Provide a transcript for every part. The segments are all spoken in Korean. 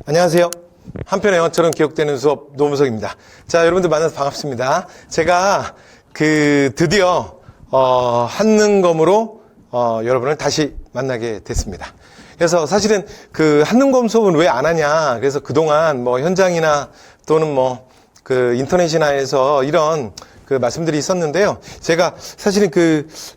안녕하세요. 한편의 영화처럼 기억되는 수업 노무석입니다. 자, 여러분들 만나서 반갑습니다. 제가 드디어 한능검으로 여러분을 다시 만나게 됐습니다. 그래서 사실은 한능검 수업은 왜 안 하냐. 그래서 그동안 뭐 현장이나 또는 뭐 인터넷이나 해서 이런 말씀들이 있었는데요. 제가 사실은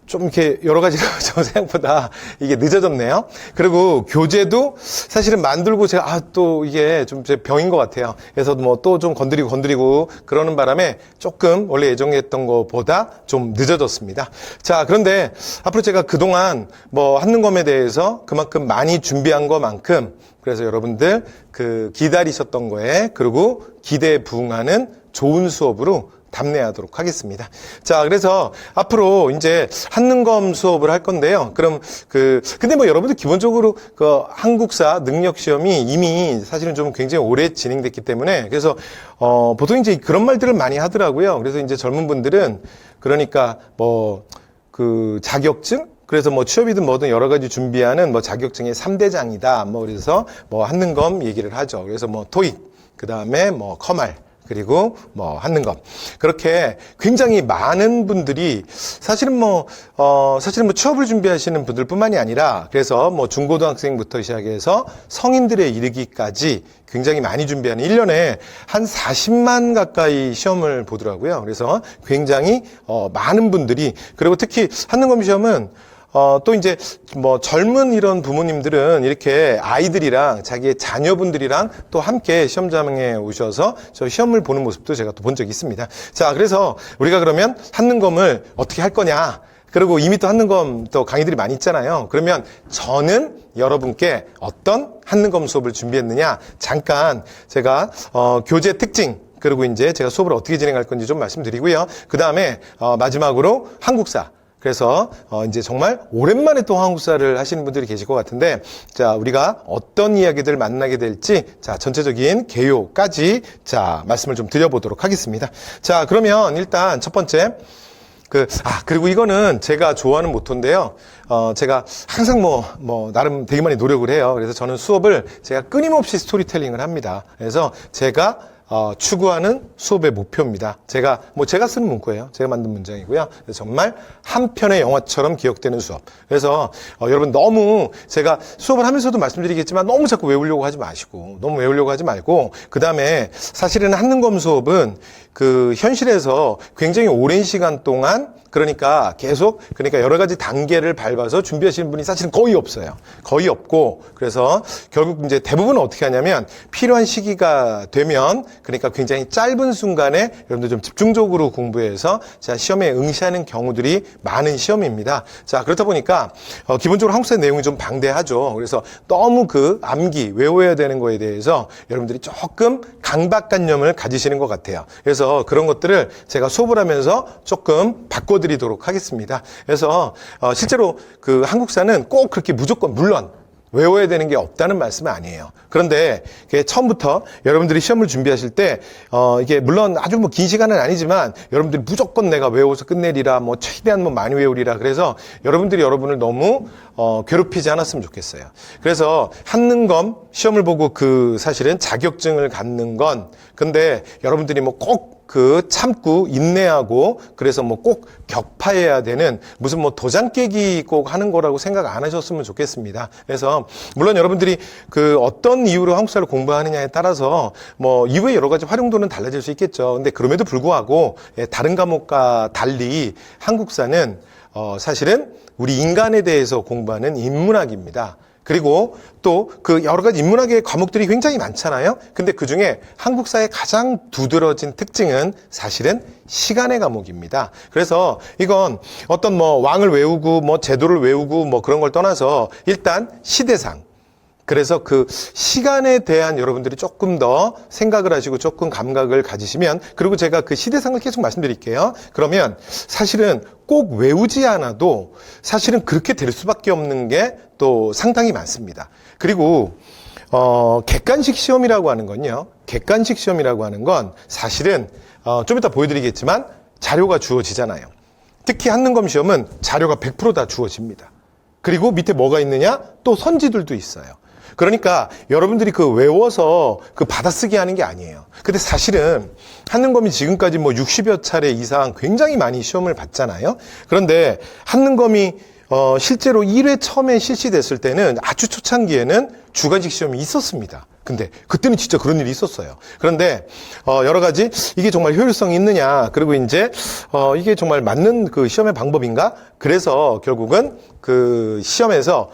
좀 이렇게 여러 가지가 저 생각보다 이게 늦어졌네요. 그리고 교재도 사실은 만들고 제가 또 이게 좀 제 병인 것 같아요. 그래서 뭐 또 좀 건드리고 그러는 바람에 조금 원래 예정했던 것보다 좀 늦어졌습니다. 자, 그런데 앞으로 제가 그동안 뭐 한능검에 대해서 그만큼 많이 준비한 것만큼 그래서 여러분들 기다리셨던 거에 그리고 기대에 부응하는 좋은 수업으로 답례하도록 하겠습니다. 자, 그래서 앞으로 이제 한능검 수업을 할 건데요. 그럼 근데 뭐 여러분들 기본적으로 한국사 능력 시험이 이미 사실은 좀 굉장히 오래 진행됐기 때문에 그래서 보통 이제 그런 말들을 많이 하더라고요. 그래서 이제 젊은 분들은 그러니까 뭐 자격증 그래서 뭐 취업이든 뭐든 여러 가지 준비하는 뭐 자격증의 3대장이다. 뭐 그래서 뭐 한능검 얘기를 하죠. 그래서 뭐 토익, 그다음에 뭐 커말 그리고 뭐 한능검 그렇게 굉장히 많은 분들이 사실은 뭐 취업을 준비하시는 분들뿐만이 아니라 그래서 뭐 중고등학생부터 시작해서 성인들에 이르기까지 굉장히 많이 준비하는 1년에 한 40만 가까이 시험을 보더라고요. 그래서 굉장히 많은 분들이 그리고 특히 한능검 시험은 또 이제 뭐 젊은 이런 부모님들은 이렇게 아이들이랑 자기의 자녀분들이랑 또 함께 시험장에 오셔서 저 시험을 보는 모습도 제가 또 본 적이 있습니다. 자, 그래서 우리가 그러면 한능검을 어떻게 할 거냐? 그리고 이미 또 한능검 또 강의들이 많이 있잖아요. 그러면 저는 여러분께 어떤 한능검 수업을 준비했느냐? 잠깐 제가 교재 특징 그리고 이제 제가 수업을 어떻게 진행할 건지 좀 말씀드리고요. 그 다음에 마지막으로 한국사. 그래서 이제 정말 오랜만에 또 한국사를 하시는 분들이 계실 것 같은데 자, 우리가 어떤 이야기들 만나게 될지 자, 전체적인 개요까지 자, 말씀을 좀 드려보도록 하겠습니다. 자, 그러면 일단 첫 번째 그리고 이거는 제가 좋아하는 모토인데요. 제가 항상 나름 되게 많이 노력을 해요. 그래서 저는 수업을 제가 끊임없이 스토리텔링을 합니다. 그래서 제가 추구하는 수업의 목표입니다. 제가 쓰는 문구예요. 제가 만든 문장이고요. 그래서 정말 한 편의 영화처럼 기억되는 수업. 그래서 여러분 너무 제가 수업을 하면서도 말씀드리겠지만 너무 자꾸 외우려고 하지 마시고 너무 외우려고 하지 말고 그 다음에 사실은 한능검 수업은 현실에서 굉장히 오랜 시간 동안 그러니까 여러 가지 단계를 밟아서 준비하시는 분이 사실은 거의 없어요. 거의 없고, 그래서 결국 이제 대부분은 어떻게 하냐면 필요한 시기가 되면 그러니까 굉장히 짧은 순간에 여러분들 좀 집중적으로 공부해서 자, 시험에 응시하는 경우들이 많은 시험입니다. 자, 그렇다 보니까 기본적으로 한국사 내용이 좀 방대하죠. 그래서 너무 암기, 외워야 되는 거에 대해서 여러분들이 조금 강박관념을 가지시는 것 같아요. 그래서 그런 것들을 제가 수업을 하면서 조금 바꿔드리도록 하겠습니다. 그래서 실제로 한국사는 꼭 그렇게 무조건 물론 외워야 되는 게 없다는 말씀은 아니에요. 그런데 처음부터 여러분들이 시험을 준비하실 때 이게 물론 아주 긴 시간은 아니지만 여러분들이 무조건 내가 외워서 끝내리라 최대한 많이 외우리라 그래서 여러분을 너무 괴롭히지 않았으면 좋겠어요. 그래서 한능검 시험을 보고 사실은 자격증을 갖는 건 근데 여러분들이 꼭 참고 인내하고 그래서 꼭 격파해야 되는 무슨 도장 깨기 꼭 하는 거라고 생각 안 하셨으면 좋겠습니다. 그래서 물론 여러분들이 어떤 이유로 한국사를 공부하느냐에 따라서 이후에 여러 가지 활용도는 달라질 수 있겠죠. 근데 그럼에도 불구하고 다른 과목과 달리 한국사는 사실은 우리 인간에 대해서 공부하는 인문학입니다. 그리고 또 여러 가지 인문학의 과목들이 굉장히 많잖아요. 근데 그 중에 한국사의 가장 두드러진 특징은 사실은 시간의 과목입니다. 그래서 이건 어떤 왕을 외우고 제도를 외우고 그런 걸 떠나서 일단 시대상. 그래서 시간에 대한 여러분들이 조금 더 생각을 하시고 조금 감각을 가지시면 그리고 제가 시대상을 계속 말씀드릴게요. 그러면 사실은 꼭 외우지 않아도 사실은 그렇게 될 수밖에 없는 게 또 상당히 많습니다. 그리고 객관식 시험이라고 하는 건요. 객관식 시험이라고 하는 건 사실은 좀 이따 보여드리겠지만 자료가 주어지잖아요. 특히 한능검 시험은 자료가 100% 다 주어집니다. 그리고 밑에 뭐가 있느냐? 또 선지들도 있어요. 그러니까 여러분들이 그 외워서 그 받아쓰기 하는 게 아니에요. 근데 사실은 한능검이 지금까지 뭐 60여 차례 이상 굉장히 많이 시험을 봤잖아요. 그런데 한능검이 실제로 1회 처음에 실시됐을 때는 아주 초창기에는 주관식 시험이 있었습니다. 근데 그때는 진짜 그런 일이 있었어요. 그런데 여러 가지 이게 정말 효율성이 있느냐, 그리고 이제 이게 정말 맞는 그 시험의 방법인가? 그래서 결국은 그 시험에서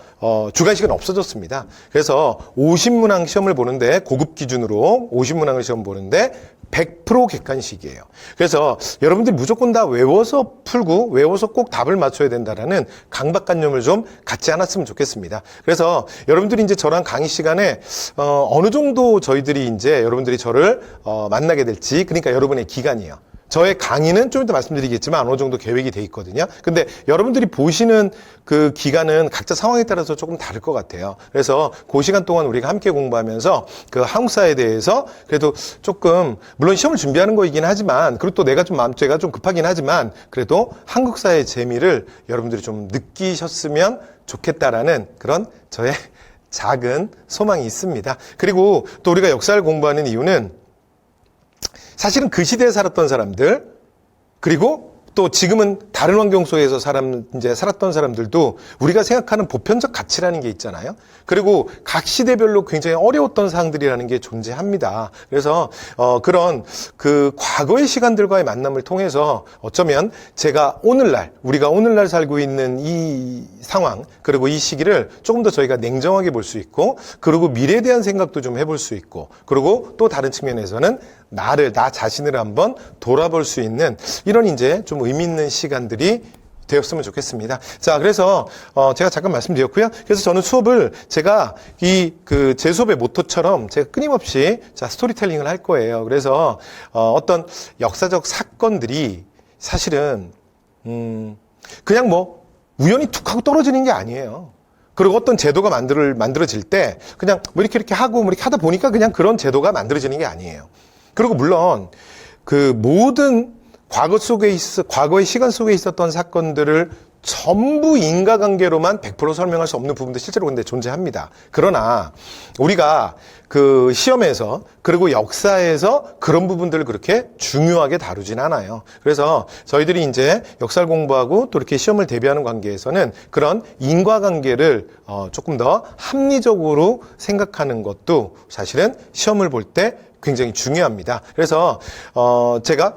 주관식은 없어졌습니다. 그래서 50문항 시험을 보는데, 고급 기준으로 50문항을 시험 보는데 100% 객관식이에요. 그래서 여러분들이 무조건 다 외워서 풀고 외워서 꼭 답을 맞춰야 된다라는 강박관념을 좀 갖지 않았으면 좋겠습니다. 그래서 여러분들이 이제 저랑 강의 시간에 어느 정도 저희들이 이제 여러분들이 저를 만나게 될지, 그러니까 여러분의 기간이에요. 저의 강의는 좀 이따 말씀드리겠지만 어느 정도 계획이 돼 있거든요. 근데 여러분들이 보시는 그 기간은 각자 상황에 따라서 조금 다를 것 같아요. 그래서 그 시간 동안 우리가 함께 공부하면서 그 한국사에 대해서 그래도 조금, 물론 시험을 준비하는 거이긴 하지만, 그리고 또 내가 좀 마음죄가 좀 급하긴 하지만, 그래도 한국사의 재미를 여러분들이 좀 느끼셨으면 좋겠다라는 그런 저의 작은 소망이 있습니다. 그리고 또 우리가 역사를 공부하는 이유는 사실은 그 시대에 살았던 사람들, 그리고 또 지금은 다른 환경 속에서 이제 살았던 사람들도 우리가 생각하는 보편적 가치라는 게 있잖아요. 그리고 각 시대별로 굉장히 어려웠던 사항들이라는 게 존재합니다. 그래서 그런 그 과거의 시간들과의 만남을 통해서 어쩌면 제가 우리가 오늘날 살고 있는 이 상황, 그리고 이 시기를 조금 더 저희가 냉정하게 볼 수 있고, 그리고 미래에 대한 생각도 좀 해볼 수 있고, 그리고 또 다른 측면에서는 나 자신을 한번 돌아볼 수 있는 이런 이제 좀 의미 있는 시간들이 되었으면 좋겠습니다. 자, 그래서 제가 잠깐 말씀드렸고요. 그래서 저는 수업을 제가 제 수업의 모토처럼 제가 끊임없이 스토리텔링을 할 거예요. 그래서 어떤 역사적 사건들이 사실은 그냥 뭐 우연히 툭 하고 떨어지는 게 아니에요. 그리고 어떤 제도가 만들어질 때 그냥 뭐 이렇게 하고 뭐 이렇게 하다 보니까 그냥 그런 제도가 만들어지는 게 아니에요. 그리고 물론 그 모든 과거의 시간 속에 있었던 사건들을 전부 인과관계로만 100% 설명할 수 없는 부분도 실제로 근데 존재합니다. 그러나 우리가 그 시험에서, 그리고 역사에서 그런 부분들을 그렇게 중요하게 다루진 않아요. 그래서 저희들이 이제 역사를 공부하고 또 이렇게 시험을 대비하는 관계에서는 그런 인과관계를 조금 더 합리적으로 생각하는 것도 사실은 시험을 볼 때 굉장히 중요합니다. 그래서 제가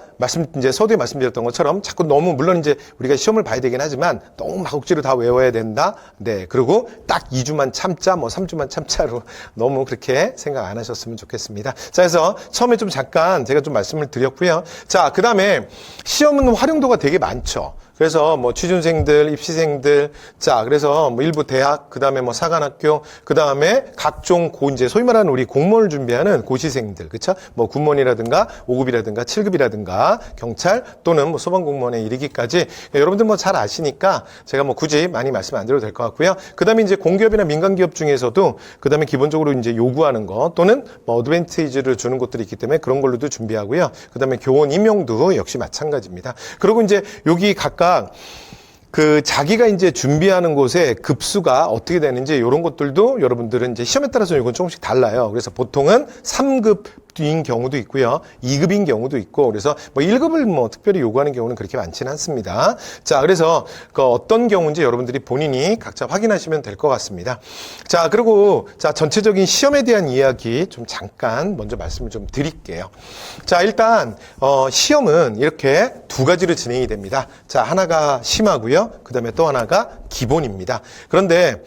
이제 서두에 말씀드렸던 것처럼 자꾸 너무, 물론 이제 우리가 시험을 봐야 되긴 하지만 너무 막 억지로 다 외워야 된다. 네, 그리고 딱 2주만 참자, 뭐 3주만 참자로 너무 그렇게 생각 안 하셨으면 좋겠습니다. 자, 그래서 처음에 좀 잠깐 제가 좀 말씀을 드렸고요. 자, 그 다음에 시험은 활용도가 되게 많죠. 그래서 뭐 취준생들, 입시생들, 자, 그래서 뭐 일부 대학, 그 다음에 뭐 사관학교, 그 다음에 각종 이제 소위 말하는 우리 공무원을 준비하는 고시생들, 그쵸? 뭐 군무원이라든가 5급이라든가 7급이라든가 경찰 또는 뭐 소방공무원에 이르기까지 여러분들 뭐 잘 아시니까 제가 뭐 굳이 많이 말씀 안 드려도 될 것 같고요. 그 다음에 이제 공기업이나 민간기업 중에서도 그 다음에 기본적으로 이제 요구하는 거 또는 뭐 어드밴티지를 주는 곳들이 있기 때문에 그런 걸로도 준비하고요. 그 다음에 교원 임용도 역시 마찬가지입니다. 그리고 이제 여기 각각 그 자기가 이제 준비하는 곳에 급수가 어떻게 되는지 이런 것들도 여러분들은 이제 시험에 따라서 이건 조금씩 달라요. 그래서 보통은 3급인 경우도 있고요. 2급인 경우도 있고, 그래서 뭐 1급을 뭐 특별히 요구하는 경우는 그렇게 많지는 않습니다. 자, 그래서 그 어떤 경우인지 여러분들이 본인이 각자 확인하시면 될 것 같습니다. 자, 그리고 자, 전체적인 시험에 대한 이야기 좀 잠깐 먼저 말씀을 좀 드릴게요. 자, 일단 시험은 이렇게 두 가지로 진행이 됩니다. 자, 하나가 심화고요. 그 다음에 또 하나가 기본입니다. 그런데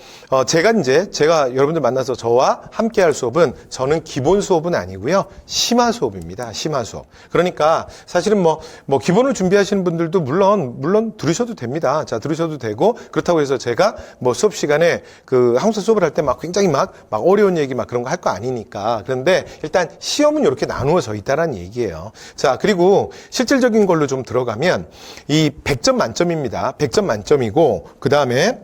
제가 여러분들 만나서 저와 함께 할 수업은, 저는 기본 수업은 아니고요. 심화 수업입니다. 심화 수업. 그러니까 사실은 뭐 기본을 준비하시는 분들도 물론 들으셔도 됩니다. 자, 들으셔도 되고, 그렇다고 해서 제가 뭐 수업 시간에 그 한국사 수업을 할 때 막 굉장히 막 어려운 얘기 막 그런 거 할 거 아니니까. 그런데 일단 시험은 이렇게 나누어져 있다라는 얘기예요. 자, 그리고 실질적인 걸로 좀 들어가면 이 100점 만점입니다. 100점 만점이고, 그 다음에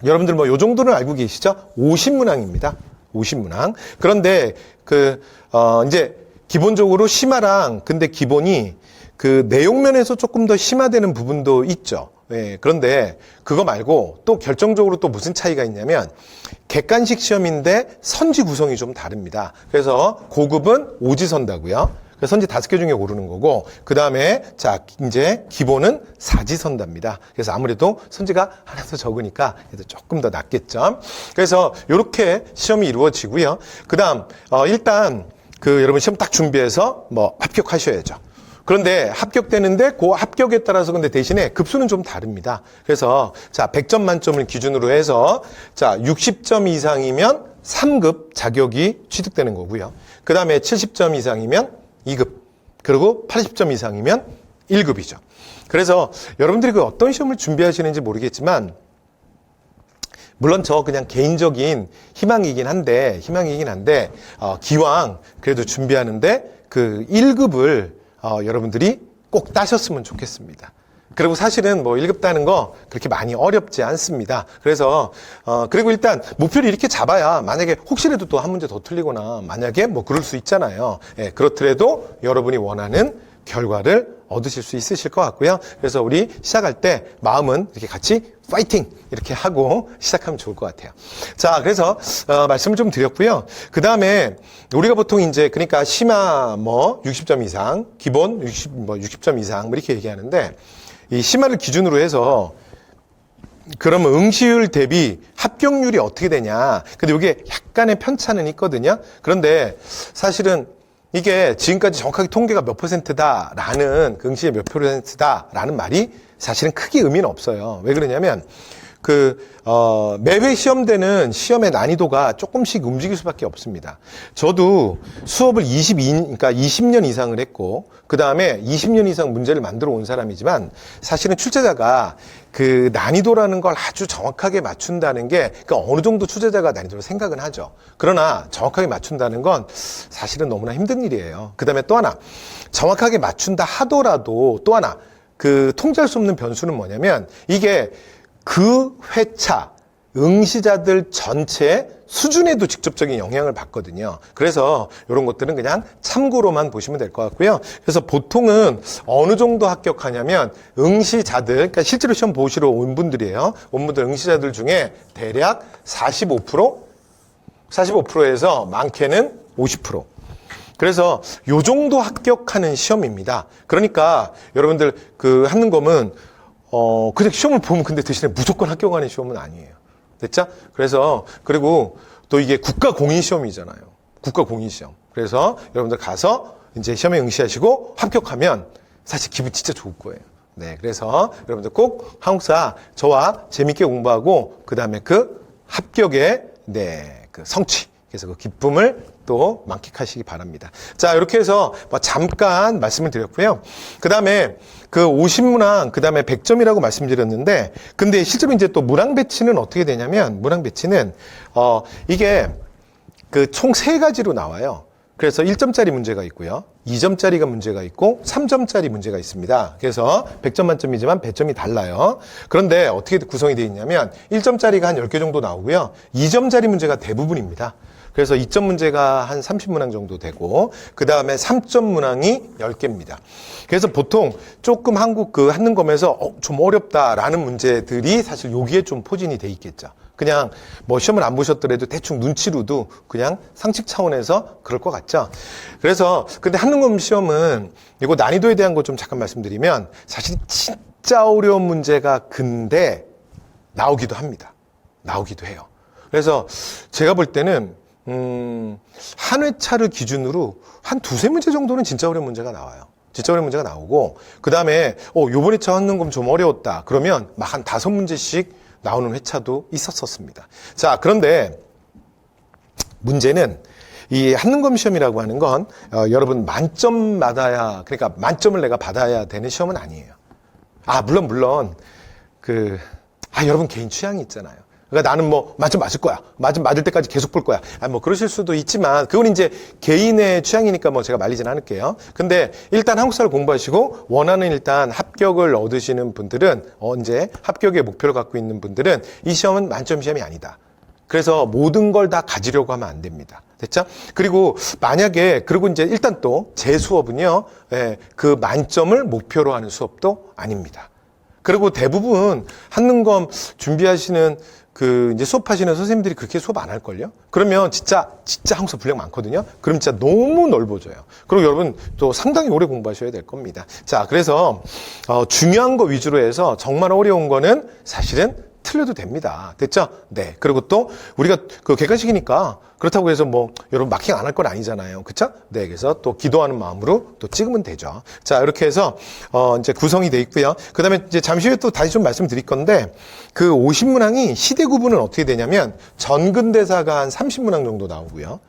여러분들 뭐 요 정도는 알고 계시죠? 50문항입니다. 50문항. 그런데 이제 기본적으로 심화랑, 근데 기본이 그 내용면에서 조금 더 심화되는 부분도 있죠. 예, 그런데 그거 말고 또 결정적으로 또 무슨 차이가 있냐면 객관식 시험인데 선지 구성이 좀 다릅니다. 그래서 고급은 오지선다고요. 그래서 선지 5개 중에 고르는 거고, 그 다음에 자 이제 기본은 사지선다입니다. 그래서 아무래도 선지가 하나 더 적으니까 조금 더 낫겠죠. 그래서 이렇게 시험이 이루어지고요. 그 다음 일단 그 여러분 시험 딱 준비해서 뭐 합격하셔야죠. 그런데 합격되는데 그 합격에 따라서 근데 대신에 급수는 좀 다릅니다. 그래서 자 100점 만점을 기준으로 해서 자 60점 이상이면 3급 자격이 취득되는 거고요. 그 다음에 70점 이상이면 2급, 그리고 80점 이상이면 1급이죠. 그래서 여러분들이 그 어떤 시험을 준비하시는지 모르겠지만 물론 저 그냥 개인적인 희망이긴 한데 기왕 그래도 준비하는데 그 1급을 여러분들이 꼭 따셨으면 좋겠습니다. 그리고 사실은 뭐 1급 따는 거 그렇게 많이 어렵지 않습니다. 그래서 그리고 일단 목표를 이렇게 잡아야 만약에 혹시라도 또 한 문제 더 틀리거나 만약에 뭐 그럴 수 있잖아요. 예, 그렇더라도 여러분이 원하는 결과를 얻으실 수 있으실 것 같고요. 그래서 우리 시작할 때 마음은 이렇게 같이 파이팅 이렇게 하고 시작하면 좋을 것 같아요. 자, 그래서 말씀을 좀 드렸고요. 그 다음에 우리가 보통 이제 그러니까 심화 뭐 60점 이상, 기본 60점 이상 뭐 이렇게 얘기하는데 이 심화를 기준으로 해서 그러면 응시율 대비 합격률이 어떻게 되냐. 근데 이게 약간의 편차는 있거든요. 그런데 사실은 이게 지금까지 정확하게 통계가 몇 %다라는 그 응시의 몇 %다라는 말이 사실은 크게 의미는 없어요. 왜 그러냐면 매회 시험되는 시험의 난이도가 조금씩 움직일 수밖에 없습니다. 저도 수업을 20년 이상을 했고, 그 다음에 20년 이상 문제를 만들어 온 사람이지만, 사실은 출제자가 그 난이도라는 걸 아주 정확하게 맞춘다는 게, 그러니까 어느 정도 출제자가 난이도를 생각은 하죠. 그러나 정확하게 맞춘다는 건 사실은 너무나 힘든 일이에요. 그 다음에 또 하나, 정확하게 맞춘다 하더라도 또 하나, 그 통제할 수 없는 변수는 뭐냐면, 이게 그 회차, 응시자들 전체 수준에도 직접적인 영향을 받거든요. 그래서 이런 것들은 그냥 참고로만 보시면 될 것 같고요. 그래서 보통은 어느 정도 합격하냐면 응시자들, 그러니까 실제로 시험 보시러 온 분들이에요. 온 분들 응시자들 중에 대략 45%에서 많게는 50%. 그래서 요 정도 합격하는 시험입니다. 그러니까 여러분들 그 한능검은 그냥 시험을 보면 근데 대신에 무조건 합격하는 시험은 아니에요. 됐죠? 그래서, 그리고 또 이게 국가 공인 시험이잖아요. 국가 공인 시험. 그래서 여러분들 가서 이제 시험에 응시하시고 합격하면 사실 기분 진짜 좋을 거예요. 네. 그래서 여러분들 꼭 한국사 저와 재밌게 공부하고 그 다음에 그 합격의 그 성취. 그래서 그 기쁨을 또 만끽하시기 바랍니다. 자, 이렇게 해서 잠깐 말씀을 드렸고요. 그 다음에 그 50문항, 그 다음에 100점이라고 말씀드렸는데, 근데 실제로 이제 또 문항 배치는 어떻게 되냐면, 문항 배치는, 이게 그 총 3가지로 나와요. 그래서 1점짜리 문제가 있고요. 2점짜리가 문제가 있고 3점짜리 문제가 있습니다. 그래서 100점 만점이지만 배점이 달라요. 그런데 어떻게 구성이 되어 있냐면 1점짜리가 한 10개 정도 나오고요. 2점짜리 문제가 대부분입니다. 그래서 2점 문제가 한 30문항 정도 되고 그 다음에 3점 문항이 10개입니다. 그래서 보통 조금 한국 그 한능검에서 좀 어렵다라는 문제들이 사실 여기에 좀 포진이 돼 있겠죠. 그냥 뭐 시험을 안 보셨더라도 대충 눈치로도 그냥 상식 차원에서 그럴 것 같죠. 그래서 근데 한능검 시험은 이거 난이도에 대한 거 좀 잠깐 말씀드리면 사실 진짜 어려운 문제가 근데 나오기도 합니다. 나오기도 해요. 그래서 제가 볼 때는 한 회차를 기준으로 한 2-3문제 정도는 진짜 어려운 문제가 나와요. 진짜 어려운 문제가 나오고 그 다음에 요번 회차 한능검 좀 어려웠다. 그러면 막 한 5문제씩 나오는 회차도 있었습니다. 자, 그런데 문제는 이 한능검 시험이라고 하는 건 여러분 만점 받아야, 그러니까 만점을 내가 받아야 되는 시험은 아니에요. 물론 여러분 개인 취향이 있잖아요. 그러니까 나는 뭐 만점 맞을 거야. 만점 맞을 때까지 계속 볼 거야. 뭐 그러실 수도 있지만 그건 이제 개인의 취향이니까 뭐 제가 말리진 않을게요. 근데 일단 한국사를 공부하시고 원하는 일단 합격을 얻으시는 분들은 이제 합격의 목표를 갖고 있는 분들은 이 시험은 만점 시험이 아니다. 그래서 모든 걸 다 가지려고 하면 안 됩니다. 됐죠? 그리고 만약에 그리고 이제 일단 또 제 수업은요. 그 만점을 목표로 하는 수업도 아닙니다. 그리고 대부분 한능검 준비하시는 이제 수업하시는 선생님들이 그렇게 수업 안 할걸요? 그러면 진짜 한국사 분량 많거든요? 그럼 진짜 너무 넓어져요. 그리고 여러분 또 상당히 오래 공부하셔야 될 겁니다. 자, 그래서, 중요한 거 위주로 해서 정말 어려운 거는 사실은 틀려도 됩니다. 됐죠? 네. 그리고 또 우리가 그 객관식이니까 그렇다고 해서 뭐 여러분 마킹 안 할 건 아니잖아요. 그쵸? 네. 그래서 또 기도하는 마음으로 또 찍으면 되죠. 자, 이렇게 해서 이제 구성이 돼 있고요. 그다음에 이제 잠시 후에 또 다시 좀 말씀드릴 건데 그 50문항이 시대 구분은 어떻게 되냐면 전근대사가 한 30문항 정도 나오고요.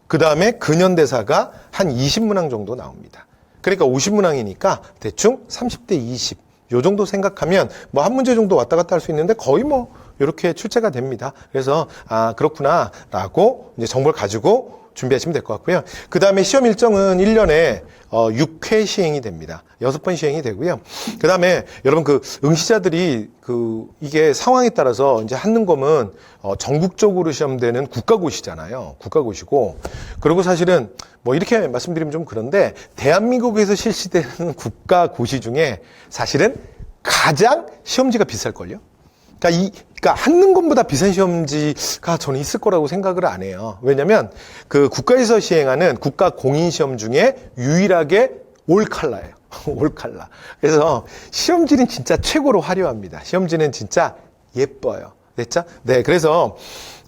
그다음에 근현대사가 한 20문항 정도 나옵니다. 그러니까 50문항이니까 대충 30대 20. 요 정도 생각하면 뭐 한 문제 정도 왔다 갔다 할 수 있는데 거의 뭐 이렇게 출제가 됩니다. 그래서 그렇구나라고 이제 정보를 가지고 준비하시면 될 것 같고요. 그 다음에 시험 일정은 1년에 6회 시행이 됩니다. 6번 시행이 되고요. 그 다음에 여러분 그 응시자들이 이게 상황에 따라서 이제 한능검은 전국적으로 시험되는 국가고시잖아요. 국가고시고. 그리고 사실은 뭐 이렇게 말씀드리면 좀 그런데 대한민국에서 실시되는 국가고시 중에 사실은 가장 시험지가 비쌀걸요? 그러니까 한능검보다 비싼 시험지가 저는 있을 거라고 생각을 안 해요. 왜냐면 그 국가에서 시행하는 국가 공인시험 중에 유일하게 올칼라예요. 올칼라. 그래서 시험지는 진짜 최고로 화려합니다. 시험지는 진짜 예뻐요. 됐죠? 네. 그래서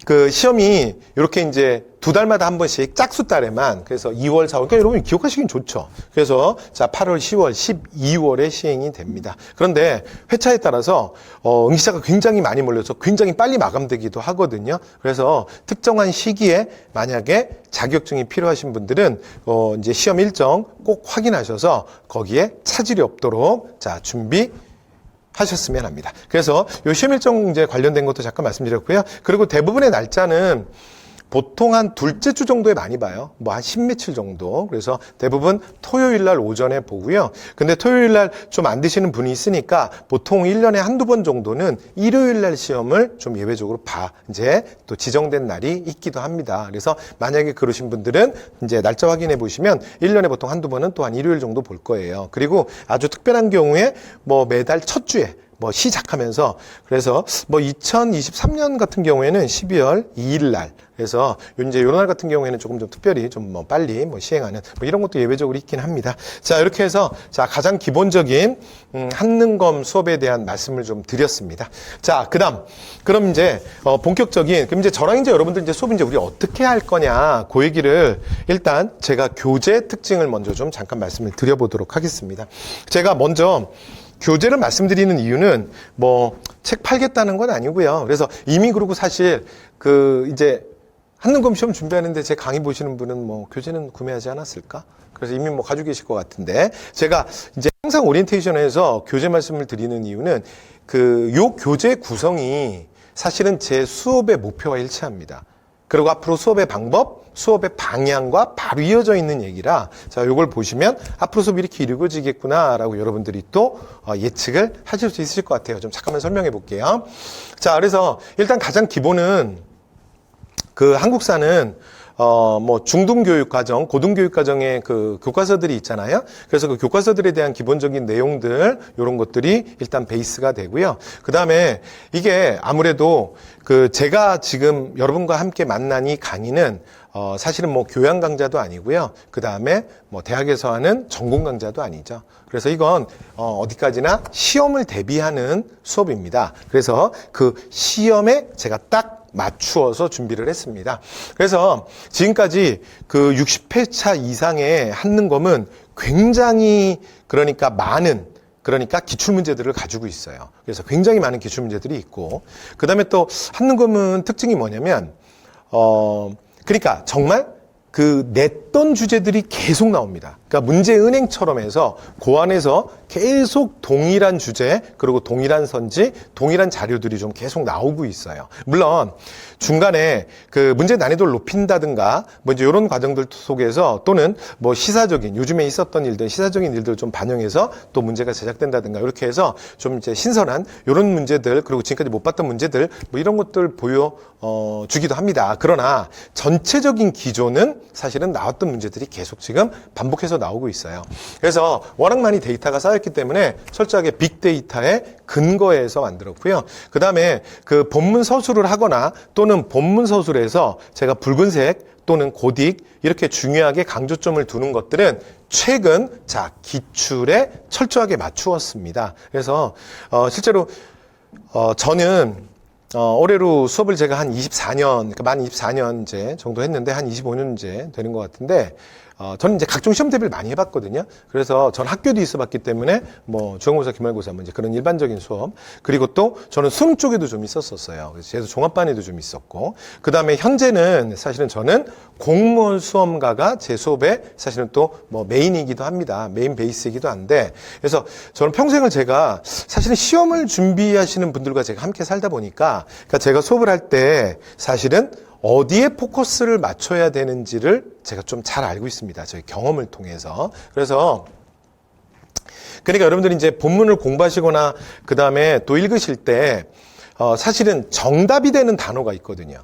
그 시험이 이렇게 이제 2달마다 한 번씩 짝수 달에만 그래서 2월, 4월 그러니까 여러분 기억하시긴 좋죠. 그래서 자 8월, 10월, 12월에 시행이 됩니다. 그런데 회차에 따라서 응시자가 굉장히 많이 몰려서 굉장히 빨리 마감되기도 하거든요. 그래서 특정한 시기에 만약에 자격증이 필요하신 분들은 이제 시험 일정 꼭 확인하셔서 거기에 차질이 없도록 자 준비 하셨으면 합니다. 그래서 요 시험 일정 이제 관련된 것도 잠깐 말씀드렸고요. 그리고 대부분의 날짜는 보통 한 둘째 주 정도에 많이 봐요. 뭐 한 10며칠 정도. 그래서 대부분 토요일 날 오전에 보고요. 근데 토요일 날 좀 안 되시는 분이 있으니까 보통 1년에 한두 번 정도는 일요일 날 시험을 좀 예외적으로 이제 또 지정된 날이 있기도 합니다. 그래서 만약에 그러신 분들은 이제 날짜 확인해 보시면 1년에 보통 한두 번은 또 한 일요일 정도 볼 거예요. 그리고 아주 특별한 경우에 뭐 매달 첫 주에 뭐 시작하면서 그래서 뭐 2023년 같은 경우에는 12월 2일 날 그래서 이제 요런 날 같은 경우에는 조금 좀 특별히 좀 뭐 빨리 뭐 시행하는 뭐 이런 것도 예외적으로 있긴 합니다. 자, 이렇게 해서 자, 가장 기본적인 한능검 수업에 대한 말씀을 좀 드렸습니다. 자, 그럼 이제 본격적인 그럼 이제 저랑 이제 여러분들 이제 수업 이제 우리 어떻게 할 거냐 그 얘기를 일단 제가 교재 특징을 먼저 좀 잠깐 말씀을 드려보도록 하겠습니다. 제가 먼저 교재를 말씀드리는 이유는 뭐 책 팔겠다는 건 아니고요. 그래서 이미 그러고 사실 이제 한능검 시험 준비하는데 제 강의 보시는 분은 뭐 교재는 구매하지 않았을까? 그래서 이미 뭐 가지고 계실 것 같은데 제가 이제 항상 오리엔테이션에서 교재 말씀을 드리는 이유는 요 교재 구성이 사실은 제 수업의 목표와 일치합니다. 그리고 앞으로 수업의 방법, 수업의 방향과 바로 이어져 있는 얘기라 자, 요걸 보시면 앞으로 수업이 이렇게 이루어지겠구나라고 여러분들이 또 예측을 하실 수 있을 것 같아요. 좀 잠깐만 설명해 볼게요. 자, 그래서 일단 가장 기본은 한국사는 뭐 중등교육과정, 고등교육과정의 교과서들이 있잖아요. 그래서 그 교과서들에 대한 기본적인 내용들 이런 것들이 일단 베이스가 되고요. 그 다음에 이게 아무래도 제가 지금 여러분과 함께 만난 이 강의는 사실은 뭐 교양 강좌도 아니고요. 그 다음에 뭐 대학에서 하는 전공 강좌도 아니죠. 그래서 이건 어디까지나 시험을 대비하는 수업입니다. 그래서 그 시험에 제가 딱 맞추어서 준비를 했습니다. 그래서 지금까지 60회차 이상의 한능검은 굉장히 그러니까 기출문제들을 가지고 있어요. 그래서 굉장히 많은 기출문제들이 있고 그 다음에 또 한능검은 특징이 뭐냐면 그러니까 정말 냈던 주제들이 계속 나옵니다. 그러니까 문제은행처럼 해서 고안에서 계속 동일한 주제 그리고 동일한 선지, 동일한 자료들이 좀 계속 나오고 있어요. 물론 중간에 문제 난이도를 높인다든가 뭐 이제 이런 과정들 속에서 또는 뭐 시사적인 요즘에 있었던 일들, 시사적인 일들을 좀 반영해서 또 문제가 제작된다든가 이렇게 해서 좀 이제 신선한 이런 문제들 그리고 지금까지 못 봤던 문제들 뭐 이런 것들 주기도 합니다. 그러나 전체적인 기조는 사실은 나왔던 문제들이 계속 지금 반복해서 계속해서 나오고 있어요. 그래서 워낙 많이 데이터가 쌓였기 때문에 철저하게 빅데이터의 근거에서 만들었고요. 그 다음에 그 본문 서술을 하거나 또는 본문 서술에서 제가 붉은색 또는 고딕 이렇게 중요하게 강조점을 두는 것들은 최근 기출에 철저하게 맞추었습니다. 그래서 실제로 저는 올해로 수업을 제가 한 24년, 그러니까 만 24년째 정도 했는데 한 25년째 되는 것 같은데 저는 이제 각종 시험 대비를 많이 해봤거든요. 그래서 전 학교도 있어봤기 때문에 뭐 중간고사, 기말고사 뭐 이제 그런 일반적인 수업, 그리고 또 저는 수능 쪽에도 좀 있었어요. 그래서 제가 종합반에도 좀 있었고, 그 다음에 현재는 사실은 저는 공무원 수험가가 제 수업에 사실은 또 뭐 메인이기도 합니다. 메인 베이스이기도 한데, 그래서 저는 평생을 제가 사실은 시험을 준비하시는 분들과 제가 함께 살다 보니까, 그러니까 제가 수업을 할 때 사실은 어디에 포커스를 맞춰야 되는지를 제가 좀 잘 알고 있습니다. 저희 경험을 통해서. 그래서 그러니까 여러분들이 이제 본문을 공부하시거나 그 다음에 또 읽으실 때 사실은 정답이 되는 단어가 있거든요.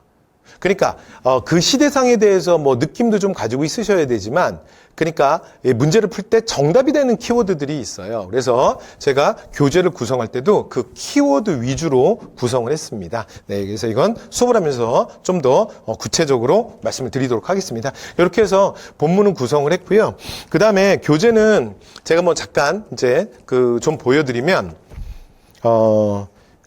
그러니까 그 시대상에 대해서 뭐 느낌도 좀 가지고 있으셔야 되지만, 그러니까 문제를 풀 때 정답이 되는 키워드들이 있어요. 그래서 제가 교재를 구성할 때도 그 키워드 위주로 구성을 했습니다. 네, 그래서 이건 수업을 하면서 좀 더 구체적으로 말씀을 드리도록 하겠습니다. 이렇게 해서 본문은 구성을 했고요. 그 다음에 교재는 제가 뭐 잠깐 이제 그 좀 보여드리면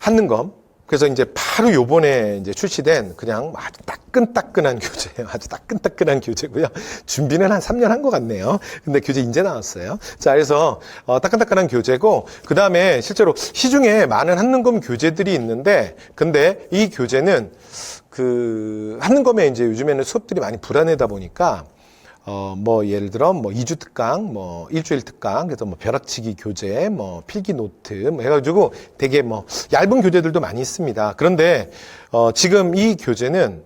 한능검. 그래서 이제 바로 요번에 이제 출시된 그냥 아주 따끈따끈한 교재예요. 아주 따끈따끈한 교재고요. 준비는 한 3년 한 것 같네요. 근데 교재 이제 나왔어요. 자, 그래서 따끈따끈한 교재고, 그 다음에 실제로 시중에 많은 한능검 교재들이 있는데, 근데 이 교재는 그 한능검에 이제 요즘에는 수업들이 많이 불안하다 보니까 뭐 예를 들어 뭐 2주 특강, 뭐 일주일 특강, 그래서 뭐 벼락치기 교재, 뭐 필기 노트 뭐 해가지고 되게 뭐 얇은 교재들도 많이 있습니다. 그런데 지금 이 교재는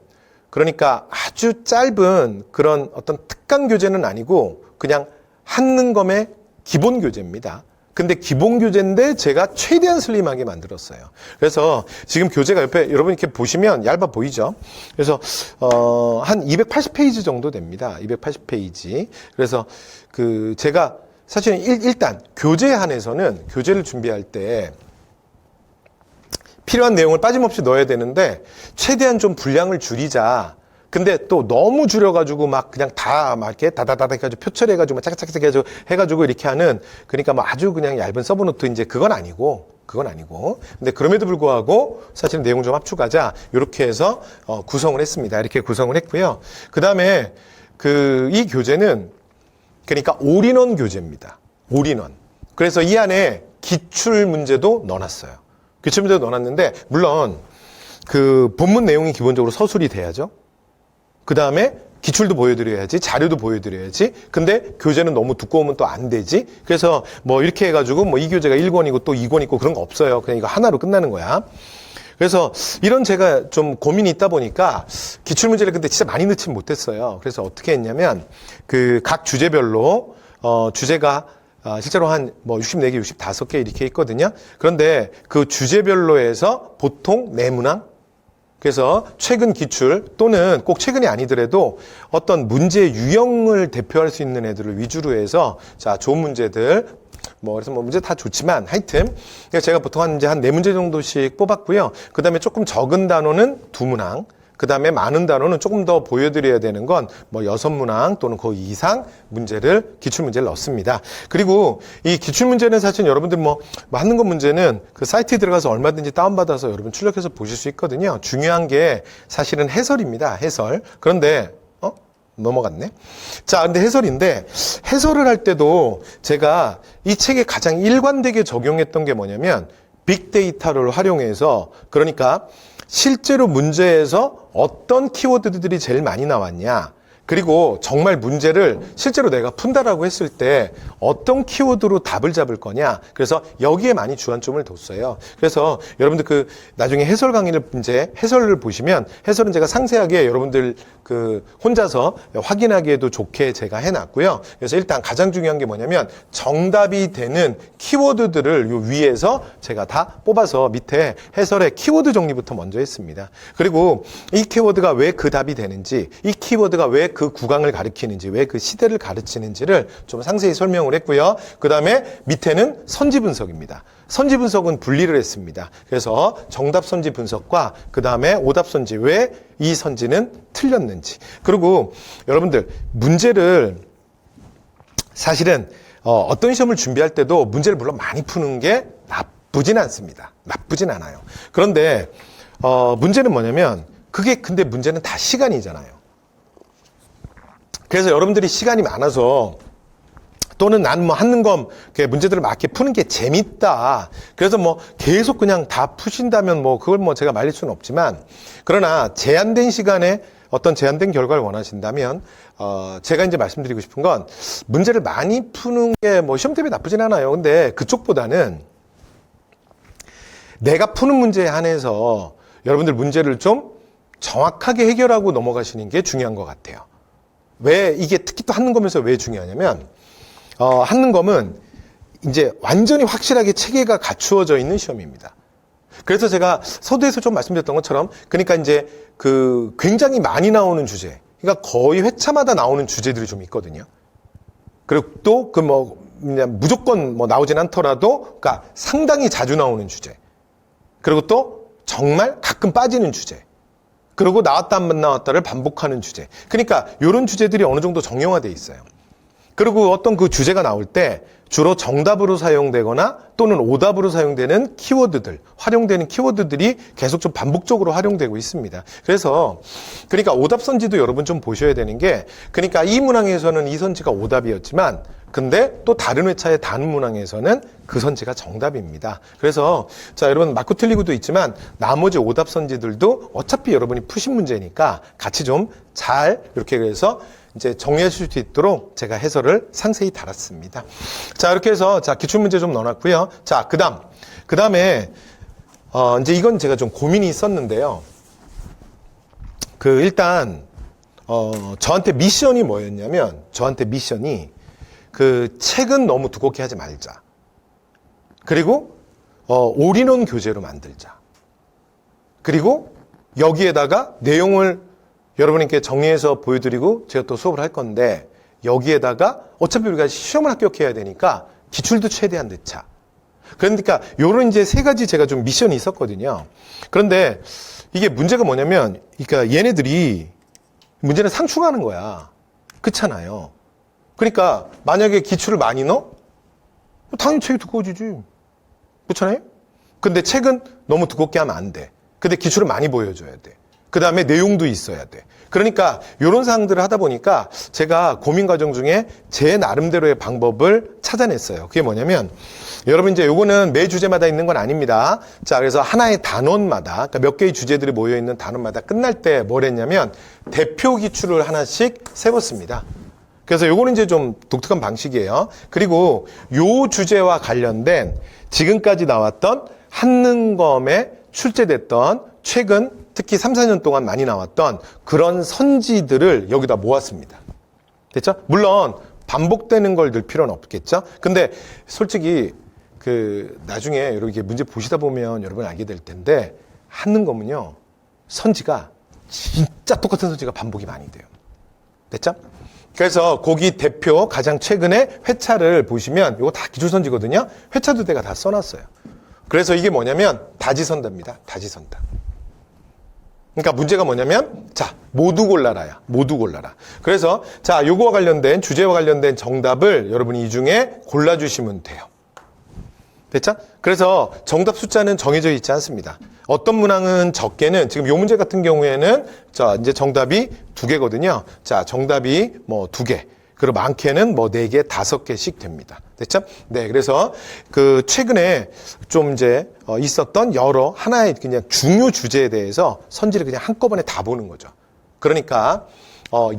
그러니까 아주 짧은 그런 어떤 특강 교재는 아니고 그냥 한능검의 기본 교재입니다. 근데 기본 교재인데 제가 최대한 슬림하게 만들었어요. 그래서 지금 교재가 옆에 여러분 이렇게 보시면 얇아 보이죠? 그래서 한 280페이지 정도 됩니다. 280페이지. 그래서 그 제가 사실은 일단 교재에 한해서는 교재를 준비할 때 필요한 내용을 빠짐없이 넣어야 되는데 최대한 좀 분량을 줄이자. 근데 또 너무 줄여가지고 막 그냥 다 막 이렇게 다다다다 해가지고 표철해가지고 막 짜깍짜깍 해가지고 이렇게 하는, 그러니까 뭐 아주 그냥 얇은 서브노트 이제 그건 아니고. 근데 그럼에도 불구하고 사실 내용 좀 합축하자. 이렇게 해서 구성을 했습니다. 이렇게 구성을 했고요. 그 다음에 이 교재는 그러니까 올인원 교재입니다. 올인원. 그래서 이 안에 기출 문제도 넣어놨어요. 기출 문제도 넣어놨는데 물론 그 본문 내용이 기본적으로 서술이 돼야죠. 그 다음에 기출도 보여드려야지, 자료도 보여드려야지. 근데 교재는 너무 두꺼우면 또 안 되지. 그래서 뭐 이렇게 해가지고 뭐 이 교재가 1권이고 또 2권 있고 그런 거 없어요. 그냥 이거 하나로 끝나는 거야. 그래서 이런 제가 좀 고민이 있다 보니까 기출문제를 근데 진짜 많이 넣지 못했어요. 그래서 어떻게 했냐면 그 각 주제별로 주제가 실제로 한 뭐 64개, 65개 이렇게 있거든요. 그런데 그 주제별로 해서 보통 4문항, 그래서 최근 기출 또는 꼭 최근이 아니더라도 어떤 문제 유형을 대표할 수 있는 애들을 위주로 해서 자, 좋은 문제들, 뭐 그래서 뭐 문제 다 좋지만 하여튼 제가 보통 한 4문제 정도씩 뽑았고요. 그 다음에 조금 적은 단어는 2문항, 그 다음에 많은 단어는 조금 더 보여드려야 되는 건 뭐 6문항 또는 그 이상 문제를, 기출문제를 넣습니다. 그리고 이 기출문제는 사실 여러분들 뭐 하는 것 문제는 그 사이트에 들어가서 얼마든지 다운받아서 여러분 출력해서 보실 수 있거든요. 중요한 게 사실은 해설입니다. 해설. 그런데 넘어갔네. 자, 근데 해설인데 해설을 할 때도 제가 이 책에 가장 일관되게 적용했던 게 뭐냐면 빅데이터를 활용해서, 그러니까 실제로 문제에서 어떤 키워드들이 제일 많이 나왔냐, 그리고 정말 문제를 실제로 내가 푼다라고 했을 때 어떤 키워드로 답을 잡을 거냐. 그래서 여기에 많이 주안점을 뒀어요. 그래서 여러분들 그 나중에 해설 강의를 이제 해설을 보시면 해설은 제가 상세하게 여러분들 그 혼자서 확인하기에도 좋게 제가 해놨고요. 그래서 일단 가장 중요한 게 뭐냐면 정답이 되는 키워드들을 요 위에서 제가 다 뽑아서 밑에 해설의 키워드 정리부터 먼저 했습니다. 그리고 이 키워드가 왜 그 답이 되는지, 이 키워드가 왜 그 구강을 가리키는지, 왜 그 시대를 가르치는지를 좀 상세히 설명을 했고요. 그 다음에 밑에는 선지 분석입니다. 선지 분석은 분리를 했습니다. 그래서 정답 선지 분석과 그 다음에 오답 선지, 왜 이 선지는 틀렸는지. 그리고 여러분들 문제를 사실은 어떤 시험을 준비할 때도 문제를 물론 많이 푸는 게 나쁘진 않습니다. 나쁘진 않아요. 그런데 문제는 뭐냐면 근데 문제는 다 시간이잖아요. 그래서 여러분들이 시간이 많아서 또는 난 뭐 한능검 문제들을 막 이렇게 푸는 게 재밌다. 그래서 뭐 계속 그냥 다 푸신다면 뭐 그걸 뭐 제가 말릴 수는 없지만, 그러나 제한된 시간에 어떤 제한된 결과를 원하신다면 제가 이제 말씀드리고 싶은 건, 문제를 많이 푸는 게 뭐 시험 대비 나쁘진 않아요. 근데 그쪽보다는 내가 푸는 문제에 한해서 여러분들 문제를 좀 정확하게 해결하고 넘어가시는 게 중요한 것 같아요. 왜 이게 특히 또 한능검에서 왜 중요하냐면, 한능검은 이제 완전히 확실하게 체계가 갖추어져 있는 시험입니다. 그래서 제가 서두에서 좀 말씀드렸던 것처럼, 그러니까 이제 그 굉장히 많이 나오는 주제, 그러니까 거의 회차마다 나오는 주제들이 좀 있거든요. 그리고 또 그 뭐 무조건 뭐 나오진 않더라도, 그러니까 상당히 자주 나오는 주제. 그리고 또 정말 가끔 빠지는 주제. 그리고 나왔다 안 나왔다를 반복하는 주제. 그러니까 이런 주제들이 어느 정도 정형화되어 있어요. 그리고 어떤 그 주제가 나올 때 주로 정답으로 사용되거나 또는 오답으로 사용되는 키워드들, 활용되는 키워드들이 계속 좀 반복적으로 활용되고 있습니다. 그러니까 오답 선지도 여러분 좀 보셔야 되는 게, 그러니까 이 문항에서는 이 선지가 오답이었지만 근데 또 다른 회차의 다른 문항에서는 그 선지가 정답입니다. 그래서 자, 여러분 맞고 틀리고도 있지만 나머지 오답 선지들도 어차피 여러분이 푸신 문제니까 같이 좀 잘 이렇게 해서 이제 정리하실 수 있도록 제가 해설을 상세히 달았습니다. 자, 이렇게 해서 자, 기출문제 좀 넣어놨고요. 자, 그 다음에 이제 이건 제가 좀 고민이 있었는데요. 일단 저한테 미션이 뭐였냐면, 저한테 미션이 책은 너무 두껍게 하지 말자. 그리고 올인원 교재로 만들자. 그리고 여기에다가 내용을 여러분께 정리해서 보여드리고 제가 또 수업을 할 건데, 여기에다가 어차피 우리가 시험을 합격해야 되니까 기출도 최대한 넣자. 그러니까 요런 이제 세 가지 제가 좀 미션이 있었거든요. 그런데 이게 문제가 뭐냐면, 그러니까 얘네들이 문제는 상충하는 거야. 그렇잖아요. 그러니까 만약에 기출을 많이 넣어? 당연히 책이 두꺼워지지. 그렇잖아요? 근데 책은 너무 두껍게 하면 안 돼. 근데 기출을 많이 보여줘야 돼. 그 다음에 내용도 있어야 돼. 그러니까 이런 사항들을 하다 보니까 제가 고민 과정 중에 제 나름대로의 방법을 찾아냈어요. 그게 뭐냐면, 여러분 이제 요거는 매 주제마다 있는 건 아닙니다. 자, 그래서 하나의 단원마다, 그러니까 몇 개의 주제들이 모여있는 단원마다 끝날 때 뭘 했냐면 대표 기출을 하나씩 세웠습니다. 그래서 요거는 이제 좀 독특한 방식이에요. 그리고 요 주제와 관련된 지금까지 나왔던 한능검에 출제됐던 최근 특히 3, 4년 동안 많이 나왔던 그런 선지들을 여기다 모았습니다. 됐죠? 물론 반복되는 걸 넣을 필요는 없겠죠? 근데 솔직히 나중에 이렇게 문제 보시다 보면 여러분 알게 될 텐데, 한능검은요, 선지가 진짜 똑같은 선지가 반복이 많이 돼요. 됐죠? 그래서 거기 대표 가장 최근에 회차를 보시면 이거 다 기출선지거든요. 회차도 내가 다 써놨어요. 그래서 이게 뭐냐면 다지선다입니다. 다지선다. 그러니까 문제가 뭐냐면, 자, 모두 골라라야. 모두 골라라. 그래서 자, 요거와 관련된 주제와 관련된 정답을 여러분이 이 중에 골라주시면 돼요. 됐죠? 그래서 정답 숫자는 정해져 있지 않습니다. 어떤 문항은 적게는, 지금 요 문제 같은 경우에는 자, 이제 정답이 2개거든요. 자, 정답이 뭐 2개. 그리고 많게는 뭐 4개, 5개씩 됩니다. 됐죠? 네, 그래서 최근에 좀 이제 있었던 여러 하나의 그냥 중요 주제에 대해서 선지를 그냥 한꺼번에 다 보는 거죠. 그러니까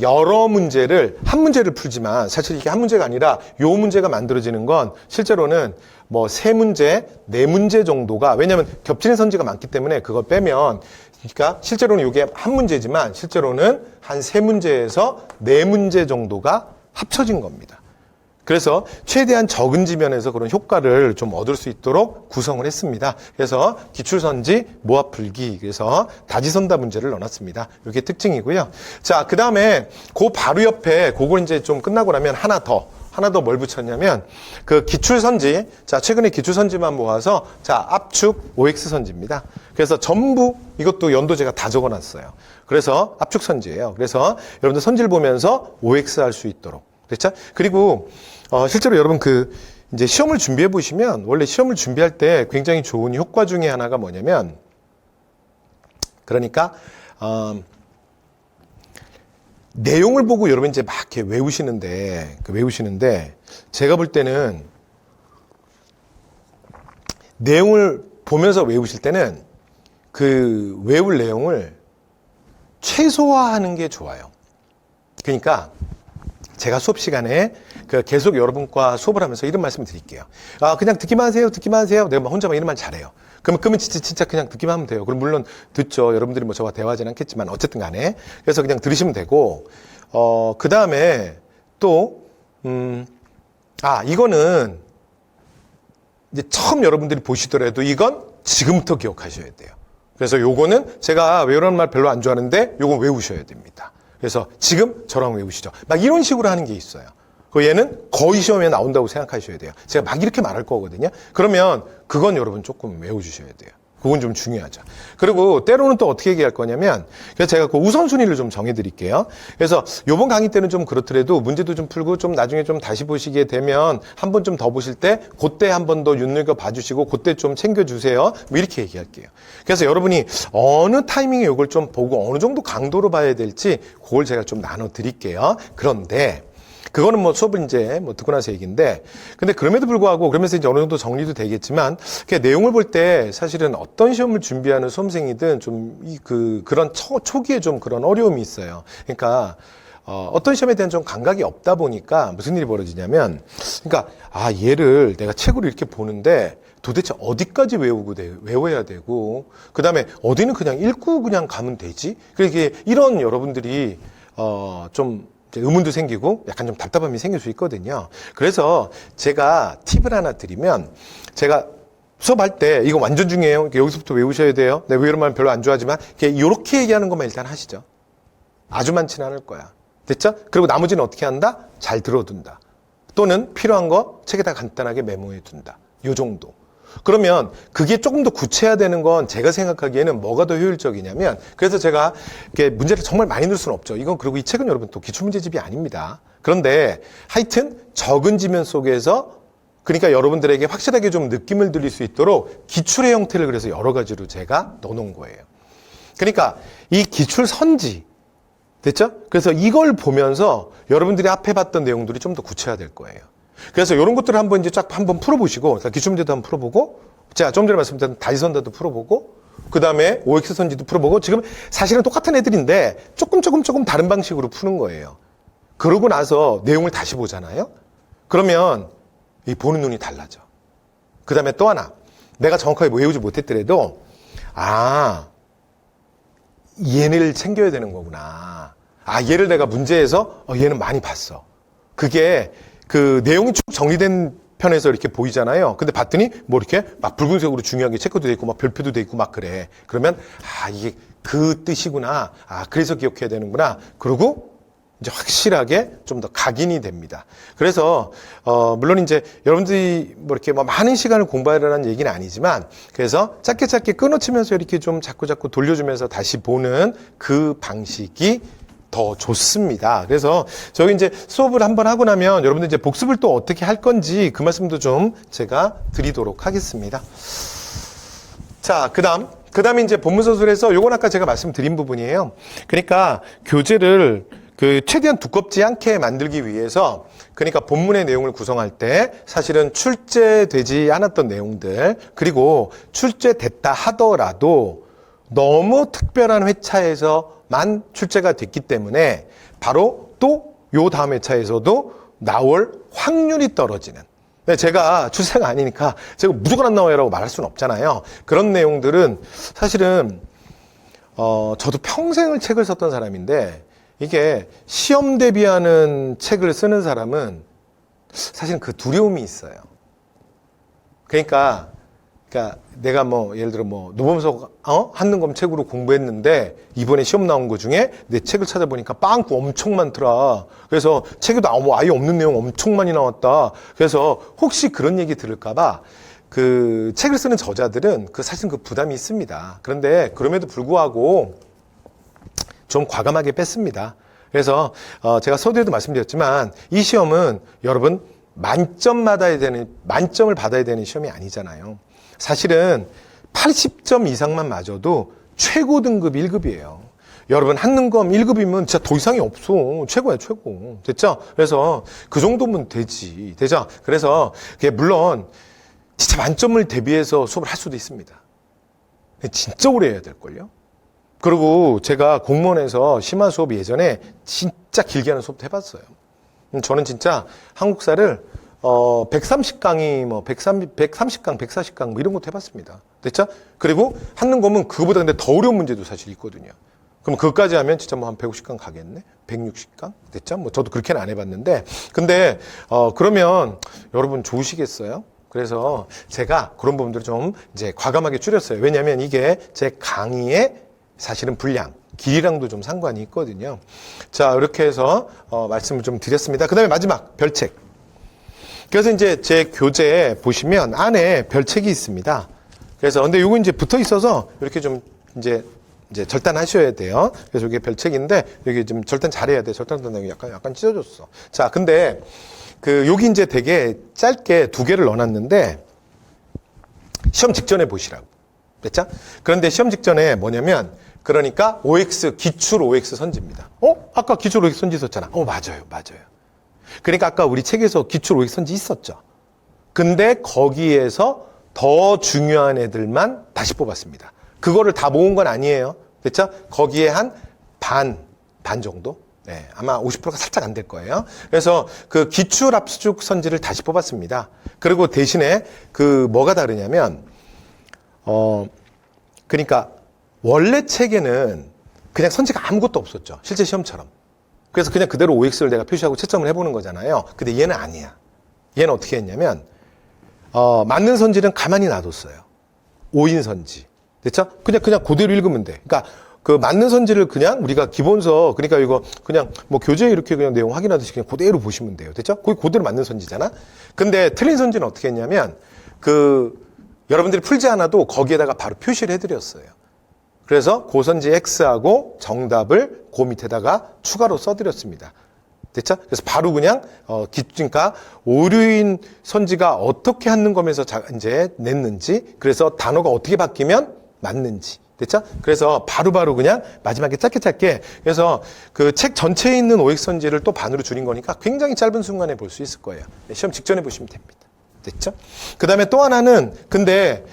여러 문제를 한 문제를 풀지만 사실 이게 한 문제가 아니라 요 문제가 만들어지는 건 실제로는 뭐 3문제, 4문제 정도가, 왜냐하면 겹치는 선지가 많기 때문에 그걸 빼면, 그러니까 실제로는 이게 한 문제지만 실제로는 한 3문제에서 4문제 정도가 합쳐진 겁니다. 그래서 최대한 적은 지면에서 그런 효과를 좀 얻을 수 있도록 구성을 했습니다. 그래서 기출선지, 모아풀기, 그래서 다지선다 문제를 넣어놨습니다. 이게 특징이고요. 자, 그 다음에 그 바로 옆에 그걸 이제 좀 끝나고 나면 하나 더 뭘 붙였냐면 그 기출선지, 자, 최근에 기출선지만 모아서 자, 압축 OX선지입니다. 그래서 전부 이것도 연도 제가 다 적어놨어요. 그래서 압축선지예요. 그래서 여러분들 선지를 보면서 OX 할 수 있도록. 됐죠? 그리고 실제로 여러분 이제 시험을 준비해 보시면 원래 시험을 준비할 때 굉장히 좋은 효과 중에 하나가 뭐냐면 그러니까 내용을 보고 여러분 이제 막 이렇게 외우시는데 제가 볼 때는 내용을 보면서 외우실 때는 그 외울 내용을 최소화하는 게 좋아요. 그러니까 제가 수업 시간에 계속 여러분과 수업을 하면서 이런 말씀을 드릴게요. 그냥 듣기만 하세요. 내가 혼자만 이런 말 잘해요. 그러면 진짜 그냥 듣기만 하면 돼요. 그럼 물론 듣죠. 여러분들이 뭐 저와 대화하지는 않겠지만 어쨌든 간에. 그래서 그냥 들으시면 되고, 그 다음에 또, 이거는 이제 처음 여러분들이 보시더라도 이건 지금부터 기억하셔야 돼요. 그래서 요거는 제가 외우라는 말 별로 안 좋아하는데 요건 외우셔야 됩니다. 그래서 지금 저랑 외우시죠. 막 이런 식으로 하는 게 있어요. 얘는 거의 시험에 나온다고 생각하셔야 돼요. 제가 막 이렇게 말할 거거든요. 그러면 그건 여러분 조금 외워주셔야 돼요. 그건 좀 중요하죠. 그리고 때로는 또 어떻게 얘기할 거냐면, 그래서 제가 그 우선순위를 좀 정해드릴게요. 그래서 요번 강의 때는 좀 그렇더라도 문제도 좀 풀고 좀 나중에 좀 다시 보시게 되면 한 번 좀 더 보실 때 그때 한 번 더 눈여겨 봐주시고 그때 좀 챙겨주세요. 뭐 이렇게 얘기할게요. 그래서 여러분이 어느 타이밍에 이걸 좀 보고 어느 정도 강도로 봐야 될지 그걸 제가 좀 나눠드릴게요. 그런데 그거는 뭐 수업을 이제 뭐 듣고 나서 얘기인데, 근데 그럼에도 불구하고 그러면서 이제 어느 정도 정리도 되겠지만, 내용을 볼 때 사실은 어떤 시험을 준비하는 수험생이든 좀 그런 초기에 좀 그런 어려움이 있어요. 그러니까 어떤 시험에 대한 좀 감각이 없다 보니까 무슨 일이 벌어지냐면, 그러니까 얘를 내가 책으로 이렇게 보는데 도대체 어디까지 외워야 되고, 그 다음에 어디는 그냥 읽고 그냥 가면 되지? 그러니까 이런 여러분들이 좀 의문도 생기고 약간 좀 답답함이 생길 수 있거든요. 그래서 제가 팁을 하나 드리면, 제가 수업할 때 이거 완전 중요해요. 여기서부터 외우셔야 돼요. 내가 이런 말 별로 안 좋아하지만 이렇게 얘기하는 것만 일단 하시죠. 아주 많지는 않을 거야. 됐죠? 그리고 나머지는 어떻게 한다? 잘 들어둔다. 또는 필요한 거 책에다 간단하게 메모해 둔다. 요 정도. 그러면 그게 조금 더 구체화되는 건 제가 생각하기에는 뭐가 더 효율적이냐면, 그래서 제가 이렇게 문제를 정말 많이 넣을 수는 없죠. 이건 그리고 이 책은 여러분 또 기출문제집이 아닙니다. 그런데 하여튼 적은 지면 속에서 그러니까 여러분들에게 확실하게 좀 느낌을 드릴 수 있도록 기출의 형태를 그래서 여러 가지로 제가 넣어놓은 거예요. 그러니까 이 기출 선지 됐죠? 그래서 이걸 보면서 여러분들이 앞에 봤던 내용들이 좀 더 구체화될 거예요. 그래서 이런 것들을 한번 이제 쫙 한번 풀어보시고, 기출문제도 한번 풀어보고, 제가 좀 전에 말씀드린 다지선다도 풀어보고, 그 다음에 OX 선지도 풀어보고, 지금 사실은 똑같은 애들인데 조금 다른 방식으로 푸는 거예요. 그러고 나서 내용을 다시 보잖아요. 그러면 이 보는 눈이 달라져. 그 다음에 또 하나, 내가 정확하게 외우지 못했더라도 얘네를 챙겨야 되는 거구나. 얘를 내가 문제에서 얘는 많이 봤어. 그게 그 내용이 쭉 정리된 편에서 이렇게 보이잖아요. 근데 봤더니 뭐 이렇게 막 붉은색으로 중요하게 체크도 돼 있고 막 별표도 돼 있고 막 그래. 그러면 이게 그 뜻이구나. 그래서 기억해야 되는구나. 그리고 이제 확실하게 좀 더 각인이 됩니다. 그래서 물론 이제 여러분들이 뭐 이렇게 뭐 많은 시간을 공부하라는 얘기는 아니지만, 그래서 짧게 끊어치면서 이렇게 좀 자꾸 돌려주면서 다시 보는 그 방식이 더 좋습니다. 그래서 저희 이제 수업을 한번 하고 나면 여러분들 이제 복습을 또 어떻게 할 건지 그 말씀도 좀 제가 드리도록 하겠습니다. 자, 그 다음에 이제 본문서술에서 요건 아까 제가 말씀드린 부분이에요. 그러니까 교재를 최대한 두껍지 않게 만들기 위해서, 그러니까 본문의 내용을 구성할 때 사실은 출제되지 않았던 내용들, 그리고 출제됐다 하더라도 너무 특별한 회차에서만 출제가 됐기 때문에 바로 또 요 다음 회차에서도 나올 확률이 떨어지는, 제가 출세가 아니니까 제가 무조건 안 나와요라고 말할 수는 없잖아요. 그런 내용들은 사실은 저도 평생을 책을 썼던 사람인데, 이게 시험 대비하는 책을 쓰는 사람은 사실은 그 두려움이 있어요. 그러니까 내가 뭐 예를 들어 뭐 노범석 한능검 책으로 공부했는데 이번에 시험 나온 거 중에 내 책을 찾아보니까 빵꾸 엄청 많더라. 그래서 책에도 뭐 아예 없는 내용 엄청 많이 나왔다. 그래서 혹시 그런 얘기 들을까봐 그 책을 쓰는 저자들은 사실 그 부담이 있습니다. 그런데 그럼에도 불구하고 좀 과감하게 뺐습니다. 그래서 제가 서두에도 말씀드렸지만 이 시험은 여러분 만점을 받아야 되는 시험이 아니잖아요. 사실은 80점 이상만 맞아도 최고 등급 1급이에요. 여러분 한능검 1급이면 진짜 더 이상이 없어. 최고야 최고. 됐죠? 그래서 그 정도면 되지. 되죠? 그래서 물론 진짜 만점을 대비해서 수업을 할 수도 있습니다. 진짜 오래 해야 될걸요? 그리고 제가 공무원에서 심화 수업 예전에 진짜 길게 하는 수업도 해봤어요. 저는 진짜 한국사를 130강이 130강, 140강 뭐 이런 것도 해봤습니다. 됐죠? 그리고 한능검은 그거보다 근데 더 어려운 문제도 사실 있거든요. 그럼 그것까지 하면 진짜 뭐 한 150강 가겠네? 160강? 됐죠? 뭐 저도 그렇게는 안 해봤는데. 근데, 그러면 여러분 좋으시겠어요? 그래서 제가 그런 부분들을 좀 이제 과감하게 줄였어요. 왜냐면 이게 제 강의의 사실은 분량, 길이랑도 좀 상관이 있거든요. 자, 이렇게 해서 말씀을 좀 드렸습니다. 그 다음에 마지막, 별책. 그래서 이제 제 교재에 보시면 안에 별책이 있습니다. 그래서 근데 요거 이제 붙어 있어서 이렇게 좀 이제 절단하셔야 돼요. 그래서 이게 별책인데 여기 좀 절단 잘해야 돼. 절단한다고 약간 찢어졌어. 자, 근데 여기 이제 되게 짧게 2개를 넣어놨는데 시험 직전에 보시라고. 됐죠? 그런데 시험 직전에 뭐냐면 그러니까 OX, 기출 OX 선지입니다. 아까 기출 OX 선지 있었잖아. 맞아요. 그러니까 아까 우리 책에서 기출 OX 선지 있었죠. 근데 거기에서 더 중요한 애들만 다시 뽑았습니다. 그거를 다 모은 건 아니에요. 됐죠? 거기에 한 반 정도? 네, 아마 50%가 살짝 안 될 거예요. 그래서 그 기출 압수적 선지를 다시 뽑았습니다. 그리고 대신에 뭐가 다르냐면, 그러니까 원래 책에는 그냥 선지가 아무것도 없었죠. 실제 시험처럼. 그래서 그냥 그대로 OX를 내가 표시하고 채점을 해보는 거잖아요. 근데 얘는 아니야. 얘는 어떻게 했냐면, 맞는 선지는 가만히 놔뒀어요. 오인 선지. 됐죠? 그냥 그대로 읽으면 돼. 그러니까 그 맞는 선지를 그냥 우리가 기본서, 그러니까 이거 그냥 뭐 교재에 이렇게 그냥 내용 확인하듯이 그냥 그대로 보시면 돼요. 됐죠? 거기 그대로 맞는 선지잖아? 근데 틀린 선지는 어떻게 했냐면, 여러분들이 풀지 않아도 거기에다가 바로 표시를 해드렸어요. 그래서 고선지 X하고 정답을 그 밑에다가 추가로 써드렸습니다. 됐죠? 그래서 바로 그냥, 그러니까 오류인 선지가 어떻게 한능검에서 이제 냈는지, 그래서 단어가 어떻게 바뀌면 맞는지. 됐죠? 그래서 바로바로 그냥 마지막에 짧게. 그래서 그 책 전체에 있는 OX 선지를 또 반으로 줄인 거니까 굉장히 짧은 순간에 볼 수 있을 거예요. 시험 직전에 보시면 됩니다. 됐죠? 그 다음에 또 하나는, 근데,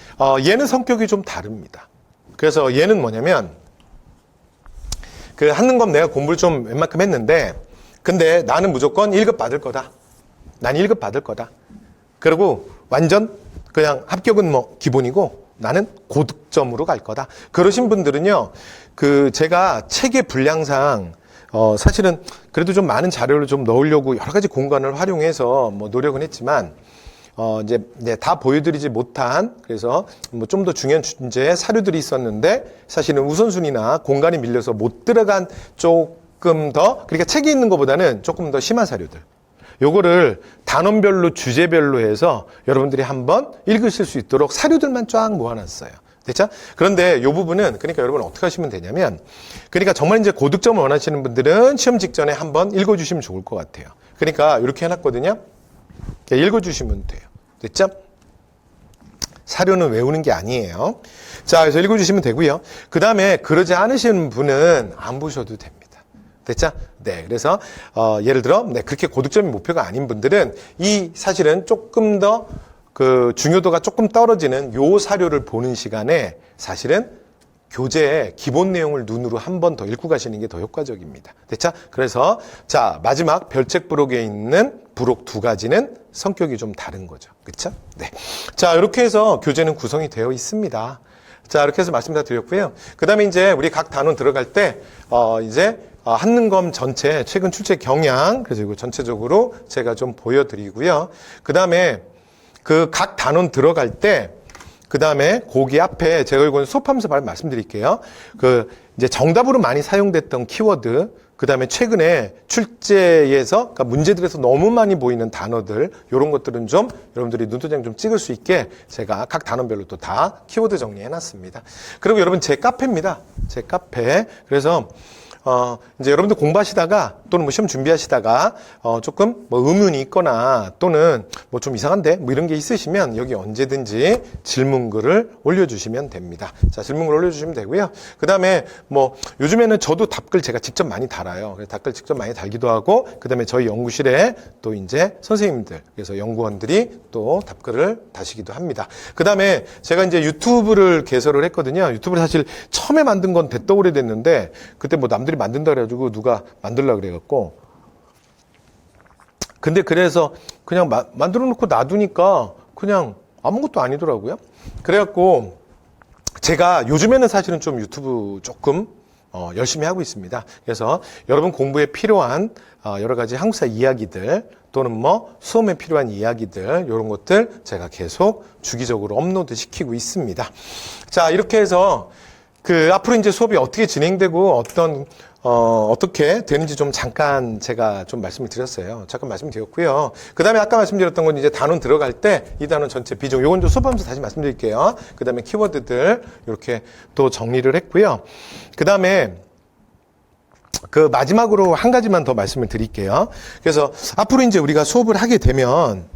얘는 성격이 좀 다릅니다. 그래서 얘는 뭐냐면, 한능검 내가 공부를 좀 웬만큼 했는데, 근데 나는 무조건 1급 받을 거다. 난 1급 받을 거다. 그리고 완전 그냥 합격은 뭐 기본이고, 나는 고득점으로 갈 거다. 그러신 분들은요, 제가 책의 분량상, 사실은 그래도 좀 많은 자료를 좀 넣으려고 여러 가지 공간을 활용해서 뭐 노력은 했지만, 이제 다 보여드리지 못한, 그래서 뭐 좀 더 중요한 주제의 사료들이 있었는데, 사실은 우선순위나 공간이 밀려서 못 들어간 조금 더, 그러니까 책에 있는 것보다는 조금 더 심한 사료들. 요거를 단원별로 주제별로 해서 여러분들이 한번 읽으실 수 있도록 사료들만 쫙 모아놨어요. 됐죠? 그런데 요 부분은 그러니까 여러분 어떻게 하시면 되냐면, 그러니까 정말 이제 고득점을 원하시는 분들은 시험 직전에 한번 읽어주시면 좋을 것 같아요. 그러니까 이렇게 해놨거든요. 읽어주시면 돼요. 됐죠? 사료는 외우는 게 아니에요. 자, 그래서 읽어주시면 되고요. 그 다음에 그러지 않으시는 분은 안 보셔도 됩니다. 됐죠? 네. 그래서, 예를 들어, 그렇게 고득점이 목표가 아닌 분들은 사실은 조금 더 중요도가 조금 떨어지는 요 사료를 보는 시간에 사실은 교재의 기본 내용을 눈으로 한 번 더 읽고 가시는 게 더 효과적입니다. 됐죠? 그래서, 자, 마지막 별책 부록에 있는 부록 2가지는 성격이 좀 다른 거죠. 그쵸? 네. 자, 이렇게 해서 교재는 구성이 되어 있습니다. 자, 이렇게 해서 말씀 다 드렸고요. 그 다음에 이제 우리 각 단원 들어갈 때, 이제, 한능검 전체 최근 출제 경향, 그래서 이거 전체적으로 제가 좀 보여드리고요. 그 다음에 그 각 단원 들어갈 때, 그 다음에 거기 앞에 제가 이건 수업하면서 바로 말씀드릴게요. 그 이제 정답으로 많이 사용됐던 키워드, 그 다음에 최근에 출제에서, 그러니까 문제들에서 너무 많이 보이는 단어들, 이런 것들은 좀 여러분들이 눈도장 좀 찍을 수 있게 제가 각 단원별로 또 다 키워드 정리해 놨습니다. 그리고 여러분 제 카페입니다. 제 카페. 그래서 이제 여러분들 공부하시다가 또는 뭐 시험 준비하시다가 조금 뭐 의문이 있거나 또는 뭐 좀 이상한데 뭐 이런 게 있으시면 여기 언제든지 질문글을 올려주시면 됩니다. 자, 질문글 올려주시면 되고요. 그 다음에 뭐 요즘에는 저도 답글 제가 직접 많이 달아요. 그래서 답글 직접 많이 달기도 하고, 그 다음에 저희 연구실에 또 이제 선생님들, 그래서 연구원들이 또 답글을 다시기도 합니다. 그 다음에 제가 이제 유튜브를 개설을 했거든요. 유튜브를 사실 처음에 만든 건 됐다 오래됐는데 그때 뭐 남들이 만든다 그래가지고 누가 만들려고 그래갖고, 근데 그래서 그냥 만들어 놓고 놔두니까 그냥 아무것도 아니더라고요. 그래갖고 제가 요즘에는 사실은 좀 유튜브 조금 열심히 하고 있습니다. 그래서 여러분 공부에 필요한 여러 가지 한국사 이야기들 또는 뭐 수험에 필요한 이야기들, 이런 것들 제가 계속 주기적으로 업로드 시키고 있습니다. 자, 이렇게 해서 그 앞으로 이제 수업이 어떻게 진행되고 어떻게 되는지 좀 잠깐 제가 좀 말씀을 드렸어요. 잠깐 말씀드렸고요. 그 다음에 아까 말씀드렸던 건 이제 단원 들어갈 때 이 단원 전체 비중, 요건 좀 수업하면서 다시 말씀드릴게요. 그 다음에 키워드들 이렇게 또 정리를 했고요. 그 다음에 그 마지막으로 한 가지만 더 말씀을 드릴게요. 그래서 앞으로 이제 우리가 수업을 하게 되면,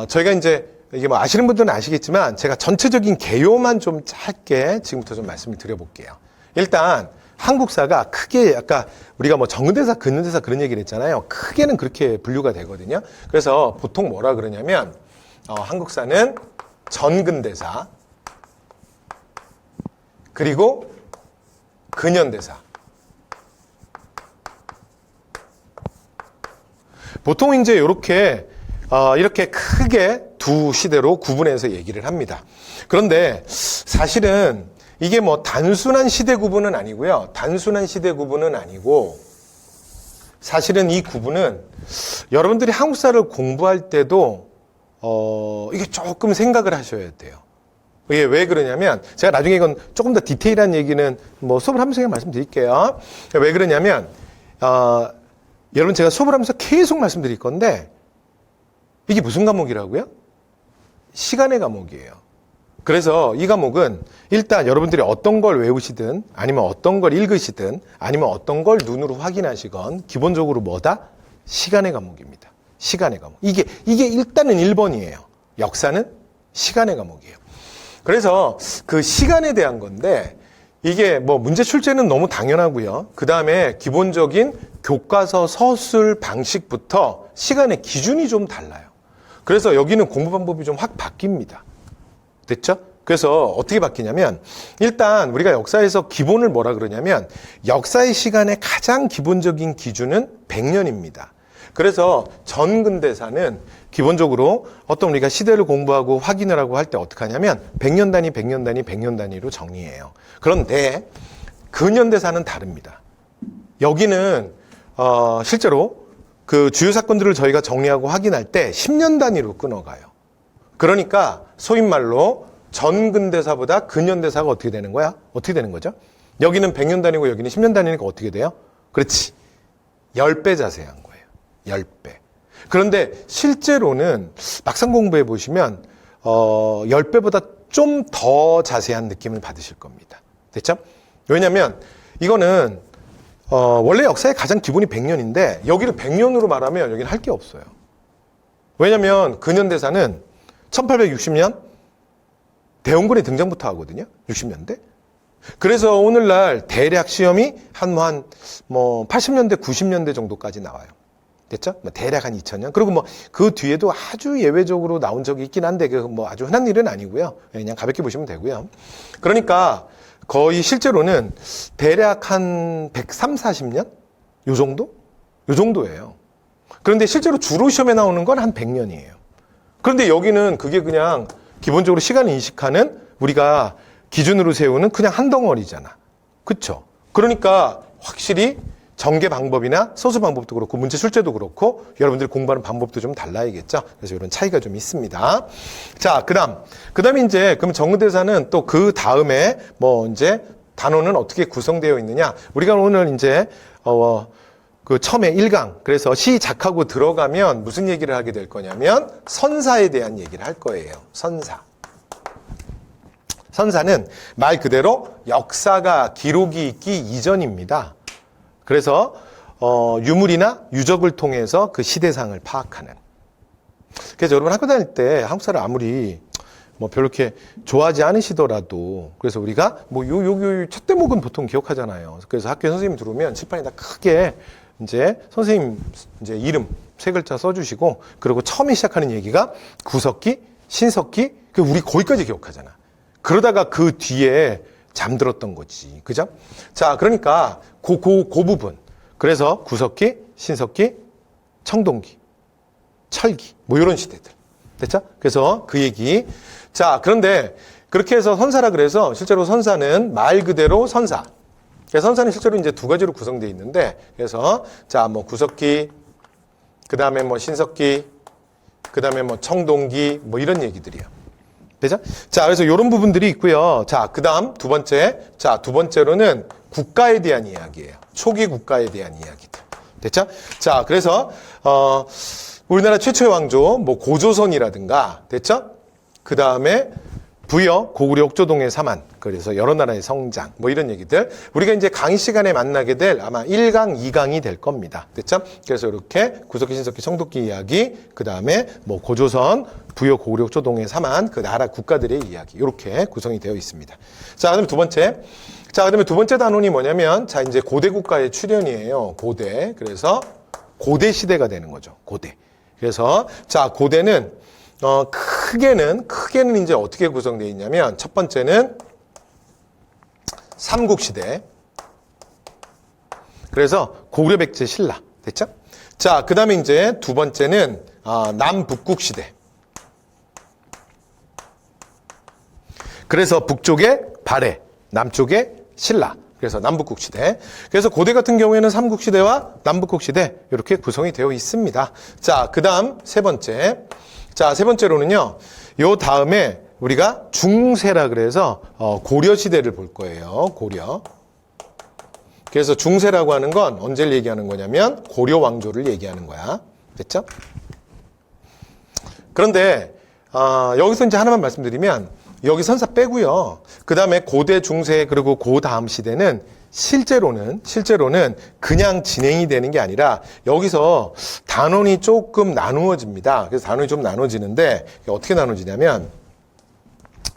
저희가 이제 이게 뭐 아시는 분들은 아시겠지만 제가 전체적인 개요만 좀 짧게 지금부터 좀 말씀을 드려볼게요. 일단 한국사가 크게 아까 우리가 뭐 정근대사, 근근대사 그런 얘기를 했잖아요. 크게는 그렇게 분류가 되거든요. 그래서 보통 뭐라 그러냐면 한국사는 전근대사 그리고 근현대사. 보통 이제 이렇게 크게 두 시대로 구분해서 얘기를 합니다. 그런데 사실은 이게 뭐 단순한 시대 구분은 아니고요. 단순한 시대 구분은 아니고, 사실은 이 구분은 여러분들이 한국사를 공부할 때도 이게 조금 생각을 하셔야 돼요. 이게 왜 그러냐면, 제가 나중에 이건 조금 더 디테일한 얘기는 뭐 수업을 하면서 말씀드릴게요. 왜 그러냐면, 여러분 제가 수업을 하면서 계속 말씀드릴 건데, 이게 무슨 과목이라고요? 시간의 과목이에요. 그래서 이 과목은 일단 여러분들이 어떤 걸 외우시든 아니면 어떤 걸 읽으시든 아니면 어떤 걸 눈으로 확인하시건 기본적으로 뭐다? 시간의 과목입니다. 시간의 과목. 이게 일단은 1번이에요. 역사는 시간의 과목이에요. 그래서 그 시간에 대한 건데, 이게 뭐 문제 출제는 너무 당연하고요. 그 다음에 기본적인 교과서 서술 방식부터 시간의 기준이 좀 달라요. 그래서 여기는 공부 방법이 좀 확 바뀝니다. 됐죠? 그래서 어떻게 바뀌냐면, 일단 우리가 역사에서 기본을 뭐라 그러냐면, 역사의 시간의 가장 기본적인 기준은 100년입니다. 그래서 전근대사는 기본적으로 어떤 우리가 시대를 공부하고 확인을 하고 할 때 어떻게 하냐면 100년 단위, 100년 단위, 100년 단위로 정리해요. 그런데 근현대사는 다릅니다. 여기는 실제로 그 주요 사건들을 저희가 정리하고 확인할 때 10년 단위로 끊어가요. 그러니까 소위 말로 전근대사보다 근현대사가 어떻게 되는 거야? 어떻게 되는 거죠? 여기는 100년 단위고 여기는 10년 단위니까 어떻게 돼요? 그렇지. 10배 자세한 거예요. 10배. 그런데 실제로는 막상 공부해 보시면 10배보다 좀 더 자세한 느낌을 받으실 겁니다. 됐죠? 왜냐면 이거는 원래 역사의 가장 기본이 100년인데 여기를 100년으로 말하면 여기는 할 게 없어요. 왜냐면 근현대사는 1860년 대원군의 등장부터 하거든요. 60년대. 그래서 오늘날 대략 시험이 한 80년대, 90년대 정도까지 나와요. 됐죠? 대략 한 2000년. 그리고 그 뒤에도 아주 예외적으로 나온 적이 있긴 한데, 아주 흔한 일은 아니고요. 그냥 가볍게 보시면 되고요. 그러니까 거의 실제로는 대략 한 130, 40년? 요 정도? 요 정도예요. 그런데 실제로 주로 시험에 나오는 건 한 100년이에요. 그런데 여기는 그게 그냥 기본적으로 시간을 인식하는 우리가 기준으로 세우는 그냥 한 덩어리잖아. 그쵸? 그러니까 확실히 전개 방법이나 서술 방법도 그렇고 문제 출제도 그렇고 여러분들이 공부하는 방법도 좀 달라야겠죠. 그래서 이런 차이가 좀 있습니다. 자, 그다음에 이제 그럼 정근대사는 또 그 다음에 뭐 이제 단원은 어떻게 구성되어 있느냐? 우리가 오늘 이제 그 처음에 1강 그래서 시작하고 들어가면 무슨 얘기를 하게 될 거냐면 선사에 대한 얘기를 할 거예요. 선사. 선사는 말 그대로 역사가 기록이 있기 이전입니다. 그래서 유물이나 유적을 통해서 그 시대상을 파악하는. 그래서 여러분 학교 다닐 때 한국사를 아무리 뭐 별로 이렇게 좋아하지 않으시더라도 그래서 우리가 뭐 요 첫 대목은 보통 기억하잖아요. 그래서 학교에 선생님이 들어오면 칠판에다 크게 이제 선생님 이제 이름 세 글자 써주시고 그리고 처음에 시작하는 얘기가 구석기, 신석기, 우리 거기까지 기억하잖아. 그러다가 그 뒤에 잠들었던 거지. 그죠? 자, 그러니까 그 부분. 그래서 구석기, 신석기, 청동기, 철기. 뭐 이런 시대들. 됐죠? 그래서 그 얘기. 자, 그런데 그렇게 해서 선사라 그래서 실제로 선사는 말 그대로 선사. 그래서 선사는 실제로 이제 두 가지로 구성되어 있는데 그래서 자, 뭐 구석기, 그 다음에 뭐 신석기, 그 다음에 뭐 청동기, 뭐 이런 얘기들이에요. 되죠? 자, 그래서 이런 부분들이 있고요. 자, 그 다음 두 번째로는 국가에 대한 이야기예요. 초기 국가에 대한 이야기들. 됐죠? 자, 그래서, 우리나라 최초의 왕조, 뭐 고조선이라든가, 됐죠? 그 다음에 부여, 고구려 옥조동의 사만, 그래서 여러 나라의 성장, 뭐 이런 얘기들. 우리가 이제 강의 시간에 만나게 될 아마 1강, 2강이 될 겁니다. 됐죠? 그래서 이렇게 구석기, 신석기, 청동기 이야기, 그 다음에 뭐 고조선, 부여, 고구려 옥조동의 사만, 그 나라 국가들의 이야기. 이렇게 구성이 되어 있습니다. 자, 그 다음에 두 번째. 자, 그 다음에 두 번째 단원이 뭐냐면, 자, 이제 고대 국가의 출현이에요. 고대. 그래서 고대 시대가 되는 거죠. 고대. 그래서, 자, 고대는 크게는 이제 어떻게 구성되어 있냐면, 첫 번째는 삼국시대. 그래서 고구려 백제 신라. 됐죠? 자, 그 다음에 이제 두 번째는, 남북국시대. 그래서 북쪽에 발해, 남쪽에 신라. 그래서 남북국시대. 그래서 고대 같은 경우에는 삼국시대와 남북국시대 이렇게 구성이 되어 있습니다. 자, 그 다음 세 번째. 자, 세 번째로는요. 요 다음에 우리가 중세라 그래서 고려시대를 볼 거예요. 고려. 그래서 중세라고 하는 건 언제를 얘기하는 거냐면 고려 왕조를 얘기하는 거야. 됐죠? 그런데 여기서 이제 하나만 말씀드리면 여기 선사 빼고요. 그 다음에 고대, 중세 그리고 그 다음 시대는 실제로는 그냥 진행이 되는 게 아니라 여기서 단원이 조금 나누어집니다. 그래서 단원이 좀 나눠지는데 어떻게 나눠지냐면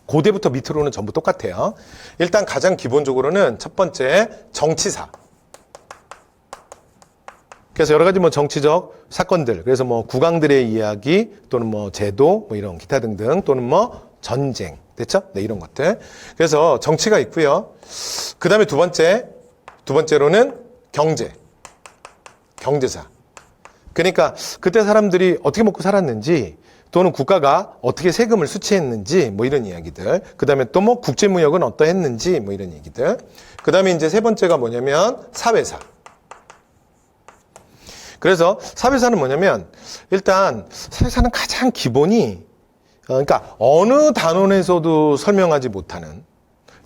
고대부터 밑으로는 전부 똑같아요. 일단 가장 기본적으로는 첫 번째 정치사. 그래서 여러 가지 뭐 정치적 사건들, 그래서 뭐 국왕들의 이야기 또는 뭐 제도 뭐 이런 기타 등등 또는 뭐 전쟁. 됐죠? 네, 이런 것들. 그래서 정치가 있고요. 그 다음에 두 번째로는 경제사. 그러니까 그때 사람들이 어떻게 먹고 살았는지 또는 국가가 어떻게 세금을 수취했는지 뭐 이런 이야기들. 그 다음에 또 뭐 국제무역은 어떠했는지 뭐 이런 얘기들. 그 다음에 이제 세 번째가 뭐냐면 사회사. 그래서 사회사는 뭐냐면 일단 사회사는 가장 기본이 그러니까 어느 단원에서도 설명하지 못하는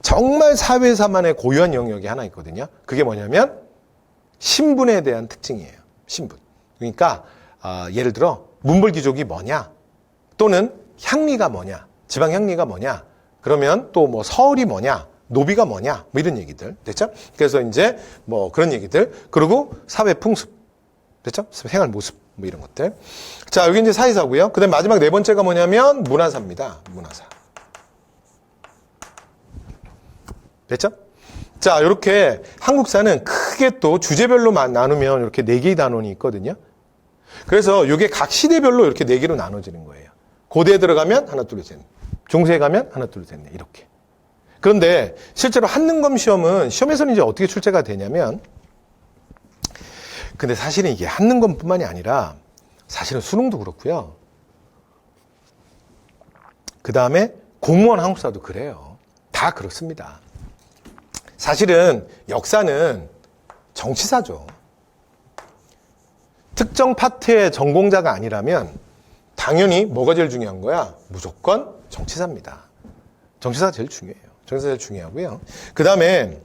정말 사회사만의 고유한 영역이 하나 있거든요. 그게 뭐냐면 신분에 대한 특징이에요. 신분. 그러니까 예를 들어 문벌귀족이 뭐냐 또는 향리가 뭐냐 지방 향리가 뭐냐 그러면 또 뭐 서울이 뭐냐 노비가 뭐냐 뭐 이런 얘기들. 됐죠? 그래서 이제 뭐 그런 얘기들 그리고 사회 풍습. 됐죠? 생활 모습. 뭐 이런 것들. 자, 여기 이제 사회사고요. 그 다음에 마지막 네 번째가 뭐냐면 문화사입니다. 문화사. 됐죠? 자, 이렇게 한국사는 크게 또 주제별로 나누면 이렇게 네 개의 단원이 있거든요. 그래서 이게 각 시대별로 이렇게 네 개로 나눠지는 거예요. 고대에 들어가면 하나, 둘, 셋. 중세에 가면 하나, 둘, 셋, 넷. 이렇게. 그런데 실제로 한능검 시험은 시험에서는 이제 어떻게 출제가 되냐면 근데 사실은 이게 한능검뿐만이 아니라 사실은 수능도 그렇고요. 그 다음에 공무원 한국사도 그래요. 다 그렇습니다. 사실은 역사는 정치사죠. 특정 파트의 전공자가 아니라면 당연히 뭐가 제일 중요한 거야? 무조건 정치사입니다. 정치사가 제일 중요해요. 정치사가 제일 중요하고요. 그 다음에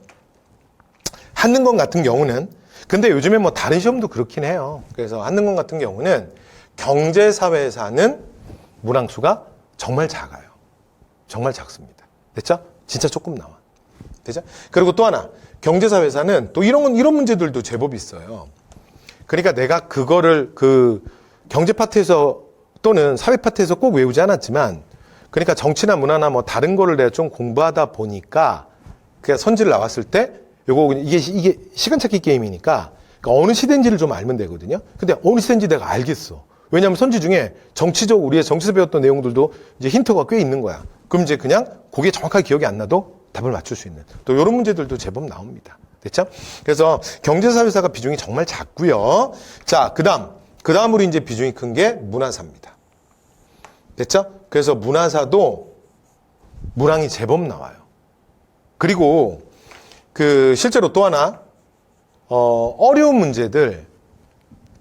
한능검 같은 경우는, 근데 요즘에 뭐 다른 시험도 그렇긴 해요. 그래서 한능검 같은 경우는 경제사회사는 문항수가 정말 작아요. 정말 작습니다. 됐죠? 진짜 조금 나와. 됐죠? 그리고 또 하나, 경제사회사는 또 이런 문제들도 제법 있어요. 그러니까 내가 그거를 그 경제 파트에서 또는 사회 파트에서 꼭 외우지 않았지만, 그러니까 정치나 문화나 뭐 다른 거를 내가 좀 공부하다 보니까 그냥 선지를 나왔을 때 이게 시간 찾기 게임이니까 그러니까 어느 시대인지를 좀 알면 되거든요. 근데 어느 시대인지 내가 알겠어. 왜냐하면 선지 중에 정치적 우리의 정치에서 배웠던 내용들도 이제 힌트가 꽤 있는 거야. 그럼 이제 그냥 그게 정확하게 기억이 안 나도 답을 맞출 수 있는 또 이런 문제들도 제법 나옵니다. 됐죠? 그래서 경제사회사가 비중이 정말 작고요. 자, 그다음으로 이제 비중이 큰 게 문화사입니다. 됐죠? 그래서 문화사도 문항이 제법 나와요. 그리고 실제로 또 하나 어려운 문제들,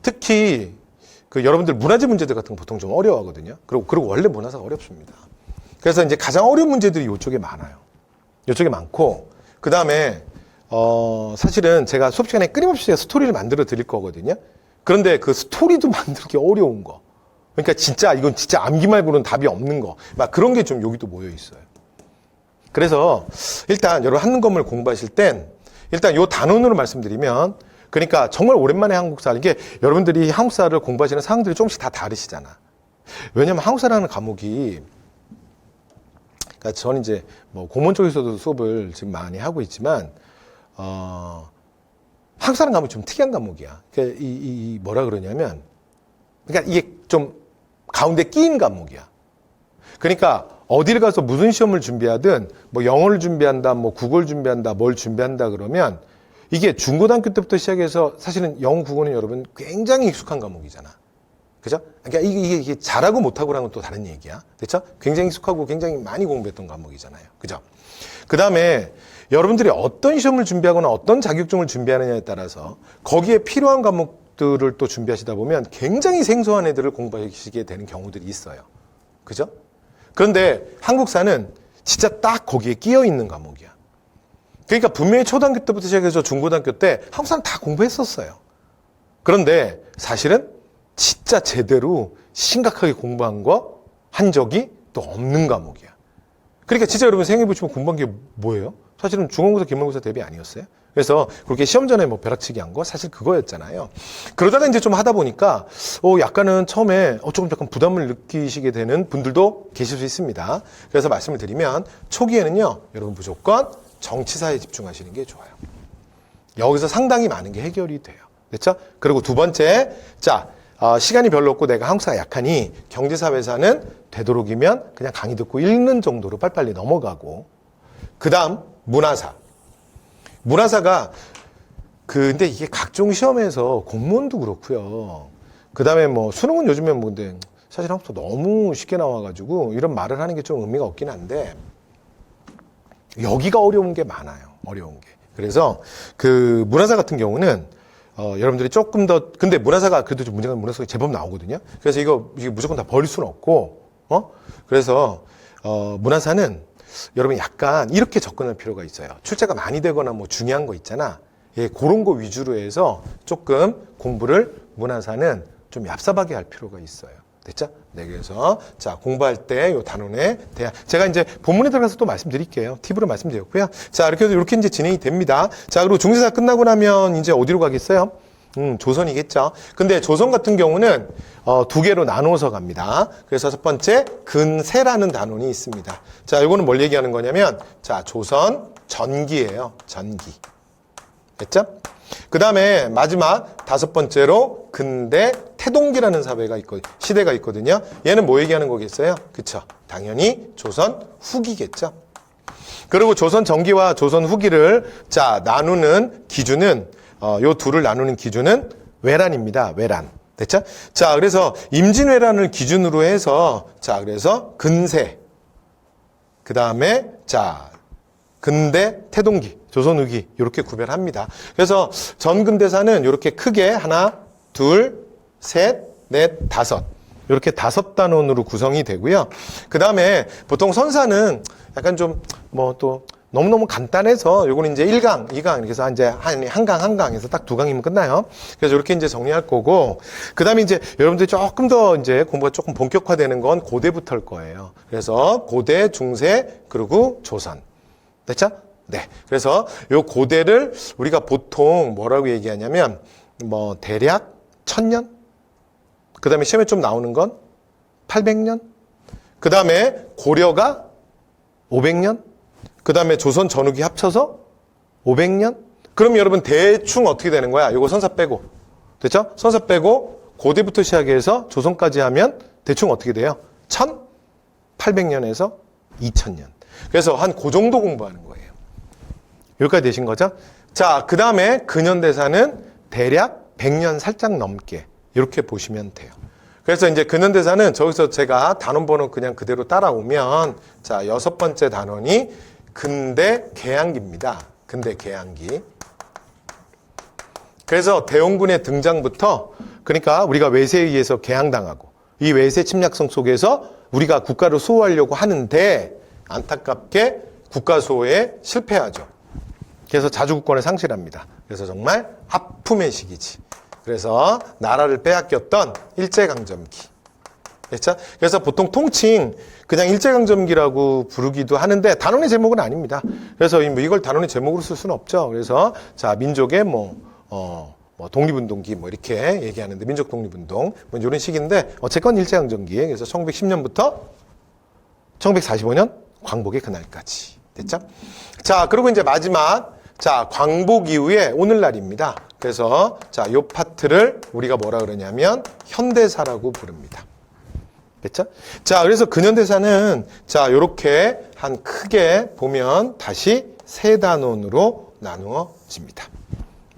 특히 여러분들 문화재 문제들 같은 거 보통 좀 어려워하거든요. 그리고 원래 문화사가 어렵습니다. 그래서 이제 가장 어려운 문제들이 이쪽에 많아요. 이쪽에 많고, 그 다음에 사실은 제가 수업 시간에 끊임없이 스토리를 만들어 드릴 거거든요. 그런데 그 스토리도 만들기 어려운 거. 그러니까 이건 진짜 암기 말고는 답이 없는 거. 막 그런 게 좀 여기도 모여 있어요. 그래서 일단 여러분 한능검을 공부하실 땐 일단 요 단원으로 말씀드리면, 그러니까 정말 오랜만에 한국사, 이게 여러분들이 한국사를 공부하시는 상황들이 조금씩 다 다르시잖아. 왜냐면 한국사라는 과목이, 그러니까 저는 이제 뭐 공무원 쪽에서도 수업을 지금 많이 하고 있지만, 한국사라는 과목이 좀 특이한 과목이야. 그러니까 뭐라 그러냐면, 그러니까 이게 좀 가운데 끼인 과목이야. 그러니까 어디를 가서 무슨 시험을 준비하든 뭐 영어를 준비한다, 뭐 국어를 준비한다, 뭘 준비한다 그러면 이게 중고등학교 때부터 시작해서 사실은 영어, 국어는 여러분 굉장히 익숙한 과목이잖아. 그죠? 그러니까 이게 잘하고 못하고랑은 또 다른 얘기야. 됐죠? 굉장히 익숙하고 굉장히 많이 공부했던 과목이잖아요. 그죠? 그 다음에 여러분들이 어떤 시험을 준비하거나 어떤 자격증을 준비하느냐에 따라서 거기에 필요한 과목들을 또 준비하시다 보면 굉장히 생소한 애들을 공부하시게 되는 경우들이 있어요. 그죠? 그런데 한국사는 진짜 딱 거기에 끼어 있는 과목이야. 그러니까 분명히 초등학교 때부터 시작해서 중고등학교 때 한국사는 다 공부했었어요. 그런데 사실은 진짜 제대로 심각하게 공부한 한 적이 또 없는 과목이야. 그러니까 진짜 여러분 생각해보시면 공부한 게 뭐예요? 사실은 중간고사, 기말고사 대비 아니었어요? 그래서 그렇게 시험 전에 뭐 벼락치기 한 거 사실 그거였잖아요. 그러다가 이제 좀 하다 보니까 약간은 처음에 조금 약간 부담을 느끼시게 되는 분들도 계실 수 있습니다. 그래서 말씀을 드리면 초기에는요, 여러분 무조건 정치사에 집중하시는 게 좋아요. 여기서 상당히 많은 게 해결이 돼요. 됐죠? 그리고 두 번째, 시간이 별로 없고 내가 한국사가 약하니 경제사회사는 되도록이면 그냥 강의 듣고 읽는 정도로 빨리빨리 넘어가고, 그 다음 문화사. 문화사가 근데 이게 각종 시험에서 공무원도 그렇고요. 그 다음에 뭐 수능은 요즘에 뭐 근데 사실 한국사 너무 쉽게 나와가지고 이런 말을 하는 게 좀 의미가 없긴 한데 여기가 어려운 게 많아요. 어려운 게. 그래서 문화사 같은 경우는 여러분들이 조금 더, 근데 문화사가 그래도 좀 문화사가 제법 나오거든요. 그래서 이게 무조건 다 버릴 수는 없고, 그래서 문화사는 여러분 약간 이렇게 접근할 필요가 있어요. 출제가 많이 되거나 뭐 중요한 거 있잖아. 예, 그런 거 위주로 해서 조금 공부를 문화사는 좀 얍삽하게 할 필요가 있어요. 됐죠? 네, 그래서 공부할 때 요 단원에 대한 제가 이제 본문에 들어가서 또 말씀드릴게요. 팁으로 말씀드렸고요. 이렇게 이제 진행이 됩니다. 그리고 중세사 끝나고 나면 이제 어디로 가겠어요? 조선이겠죠. 근데 조선 같은 경우는 두 개로 나누어서 갑니다. 그래서 첫 번째 근세라는 단원이 있습니다. 이거는 뭘 얘기하는 거냐면 조선 전기예요. 전기. 됐죠? 그 다음에 마지막 다섯 번째로 근대 태동기라는 시대가 있거든요. 얘는 뭐 얘기하는 거겠어요? 그쵸? 당연히 조선 후기겠죠. 그리고 조선 전기와 조선 후기를 나누는 기준은 요 둘을 나누는 기준은 외란입니다. 외란. 됐죠? 그래서 임진왜란을 기준으로 해서 그래서 근세, 그 다음에 근대 태동기 조선후기 이렇게 구별합니다. 그래서 전근대사는 이렇게 크게 하나, 둘, 셋, 넷, 다섯 이렇게 5단원으로 구성이 되고요. 그 다음에 보통 선사는 약간 좀 뭐 또 너무너무 간단해서 요거는 이제 1강, 2강 이렇게 해서 이제 한 강에서 딱 2강이면 끝나요. 그래서 이렇게 이제 정리할 거고, 그 다음에 이제 여러분들이 조금 더 이제 공부가 조금 본격화되는 건 고대부터일 거예요. 그래서 고대, 중세, 그리고 조선. 됐죠? 네. 그래서 요 고대를 우리가 보통 뭐라고 얘기하냐면, 뭐 대략 1000년? 그 다음에 시험에 좀 나오는 건 800년? 그 다음에 고려가 500년? 그 다음에 조선 전후기 합쳐서 500년? 그럼 여러분 대충 어떻게 되는 거야? 요거 선사 빼고. 됐죠? 선사 빼고 고대부터 시작해서 조선까지 하면 대충 어떻게 돼요? 1800년에서 2000년. 그래서 한 그 정도 공부하는 거예요. 여기까지 되신 거죠? 자, 그 다음에 근현대사는 대략 100년 살짝 넘게 이렇게 보시면 돼요. 그래서 이제 근현대사는 저기서 제가 단원번호 그냥 그대로 따라오면, 자, 6번째 단원이 근대 개항기입니다. 근대 개항기. 그래서 대원군의 등장부터, 그러니까 우리가 외세에 의해서 개항당하고 이 외세 침략성 속에서 우리가 국가를 수호하려고 하는데 안타깝게 국가 수호에 실패하죠. 그래서 자주국권을 상실합니다. 그래서 정말 아픔의 시기지. 그래서 나라를 빼앗겼던 일제강점기. 그렇죠? 그래서 보통 통칭 그냥 일제강점기라고 부르기도 하는데 단원의 제목은 아닙니다. 그래서 이걸 단원의 제목으로 쓸 수는 없죠. 그래서 자, 민족의 독립운동기 이렇게 얘기하는데 민족 독립운동 이런 식인데 어쨌건 일제강점기. 그래서 1910년부터 1945년 광복의 그날까지. 됐죠? 자, 그리고 이제 마지막, 자, 광복 이후에 오늘날입니다. 그래서 자, 요 파트를 우리가 뭐라 그러냐면 현대사라고 부릅니다. 됐죠? 자, 그래서 근현대사는 자, 요렇게 한 크게 보면 다시 3단원으로 나누어집니다.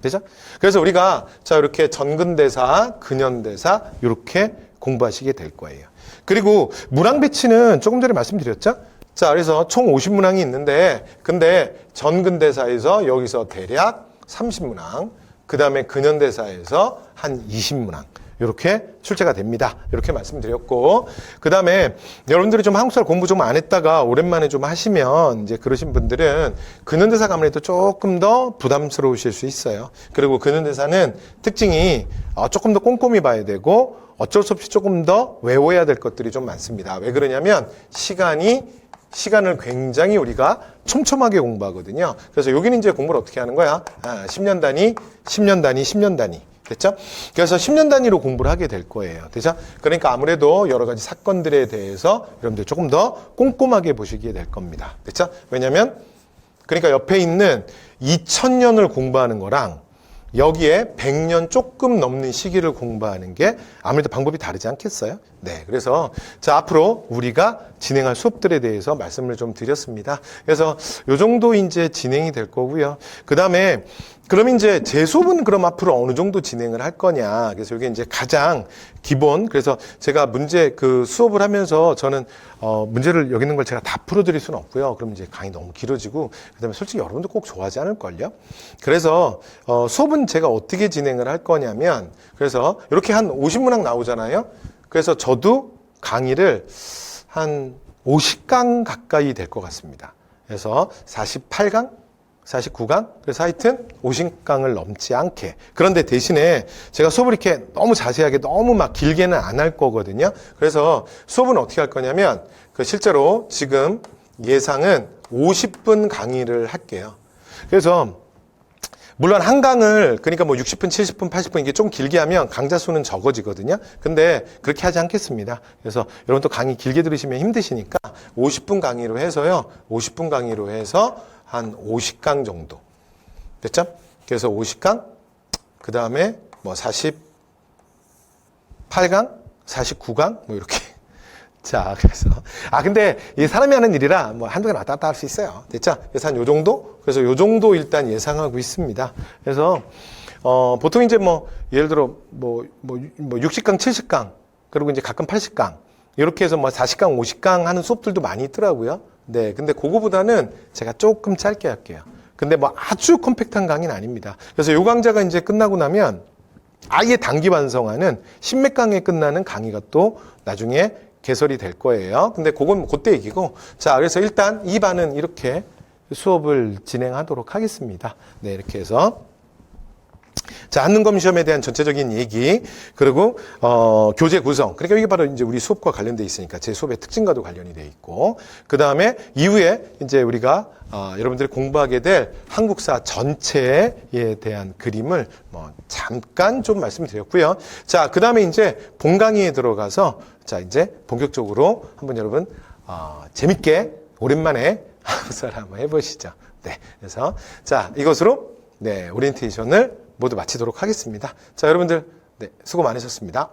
됐죠? 그래서 우리가 자, 이렇게 전근대사, 근현대사 요렇게 공부하시게 될 거예요. 그리고 문항 배치는 조금 전에 말씀드렸죠? 자, 그래서 총 50문항이 있는데, 근데 전근대사에서 여기서 대략 30문항, 그 다음에 근현대사에서 한 20문항, 이렇게 출제가 됩니다. 이렇게 말씀드렸고, 그 다음에 여러분들이 좀 한국사를 공부 좀 안 했다가 오랜만에 좀 하시면, 이제 그러신 분들은 근현대사 가문에도 조금 더 부담스러우실 수 있어요. 그리고 근현대사는 특징이 조금 더 꼼꼼히 봐야 되고, 어쩔 수 없이 조금 더 외워야 될 것들이 좀 많습니다. 왜 그러냐면, 시간을 굉장히 우리가 촘촘하게 공부하거든요. 그래서 여기는 이제 공부를 어떻게 하는 거야? 10년 단위, 10년 단위, 10년 단위. 됐죠? 그래서 10년 단위로 공부를 하게 될 거예요. 됐죠? 그러니까 아무래도 여러 가지 사건들에 대해서 여러분들 조금 더 꼼꼼하게 보시게 될 겁니다. 됐죠? 왜냐면, 그러니까 옆에 있는 2000년을 공부하는 거랑 여기에 100년 조금 넘는 시기를 공부하는 게 아무래도 방법이 다르지 않겠어요? 네. 그래서 자, 앞으로 우리가 진행할 수업들에 대해서 말씀을 좀 드렸습니다. 그래서 요 정도 이제 진행이 될 거고요. 그 다음에 그럼 이제 제 수업은 그럼 앞으로 어느 정도 진행을 할 거냐. 그래서 이게 이제 가장 기본. 그래서 제가 문제 수업을 하면서 저는 문제를 여기 있는 걸 제가 다 풀어드릴 수는 없고요. 그럼 이제 강의 너무 길어지고 그다음에 솔직히 여러분들 꼭 좋아하지 않을걸요. 그래서 수업은 제가 어떻게 진행을 할 거냐면 그래서 이렇게 한 50문항 나오잖아요. 그래서 저도 강의를 한 50강 가까이 될 것 같습니다. 그래서 48강? 49강? 그래서 하여튼 50강을 넘지 않게. 그런데 대신에 제가 수업을 이렇게 너무 자세하게 너무 막 길게는 안 할 거거든요. 그래서 수업은 어떻게 할 거냐면 실제로 지금 예상은 50분 강의를 할게요. 그래서 물론 한 강을 그러니까 뭐 60분, 70분, 80분 이게 좀 길게 하면 강좌 수는 적어지거든요. 근데 그렇게 하지 않겠습니다. 그래서 여러분 또 강의 길게 들으시면 힘드시니까 50분 강의로 해서요. 50분 강의로 해서 한 50강 정도. 됐죠? 그래서 50강, 그 다음에 뭐 48강, 49강, 뭐 이렇게. 자, 그래서. 근데 이 사람이 하는 일이라 뭐 한두 개 왔다 갔다 할 수 있어요. 됐죠? 그래서 한 요 정도? 그래서 요 정도 일단 예상하고 있습니다. 그래서, 보통 이제 뭐, 예를 들어 뭐 60강, 70강, 그리고 이제 가끔 80강, 이렇게 해서 뭐 40강, 50강 하는 수업들도 많이 있더라고요. 네, 근데 그거보다는 제가 조금 짧게 할게요. 근데 뭐 아주 컴팩트한 강의는 아닙니다. 그래서 요 강좌가 이제 끝나고 나면 아예 단기 완성하는 신맥 강의 끝나는 강의가 또 나중에 개설이 될 거예요. 근데 그건 그때 얘기고. 자, 그래서 일단 2반은 이렇게 수업을 진행하도록 하겠습니다. 네, 이렇게 해서. 자, 한능검 시험에 대한 전체적인 얘기, 그리고, 교재 구성. 그러니까 이게 바로 이제 우리 수업과 관련돼 있으니까 제 수업의 특징과도 관련이 돼 있고, 그 다음에 이후에 이제 우리가, 여러분들이 공부하게 될 한국사 전체에 대한 그림을 뭐 잠깐 좀 말씀드렸고요. 자, 그 다음에 이제 본 강의에 들어가서 자, 이제 본격적으로 한번 여러분, 재밌게 오랜만에 한국사를 한번 해보시죠. 네. 그래서 자, 이것으로 네, 오리엔테이션을 모두 마치도록 하겠습니다. 자, 여러분들, 네, 수고 많으셨습니다.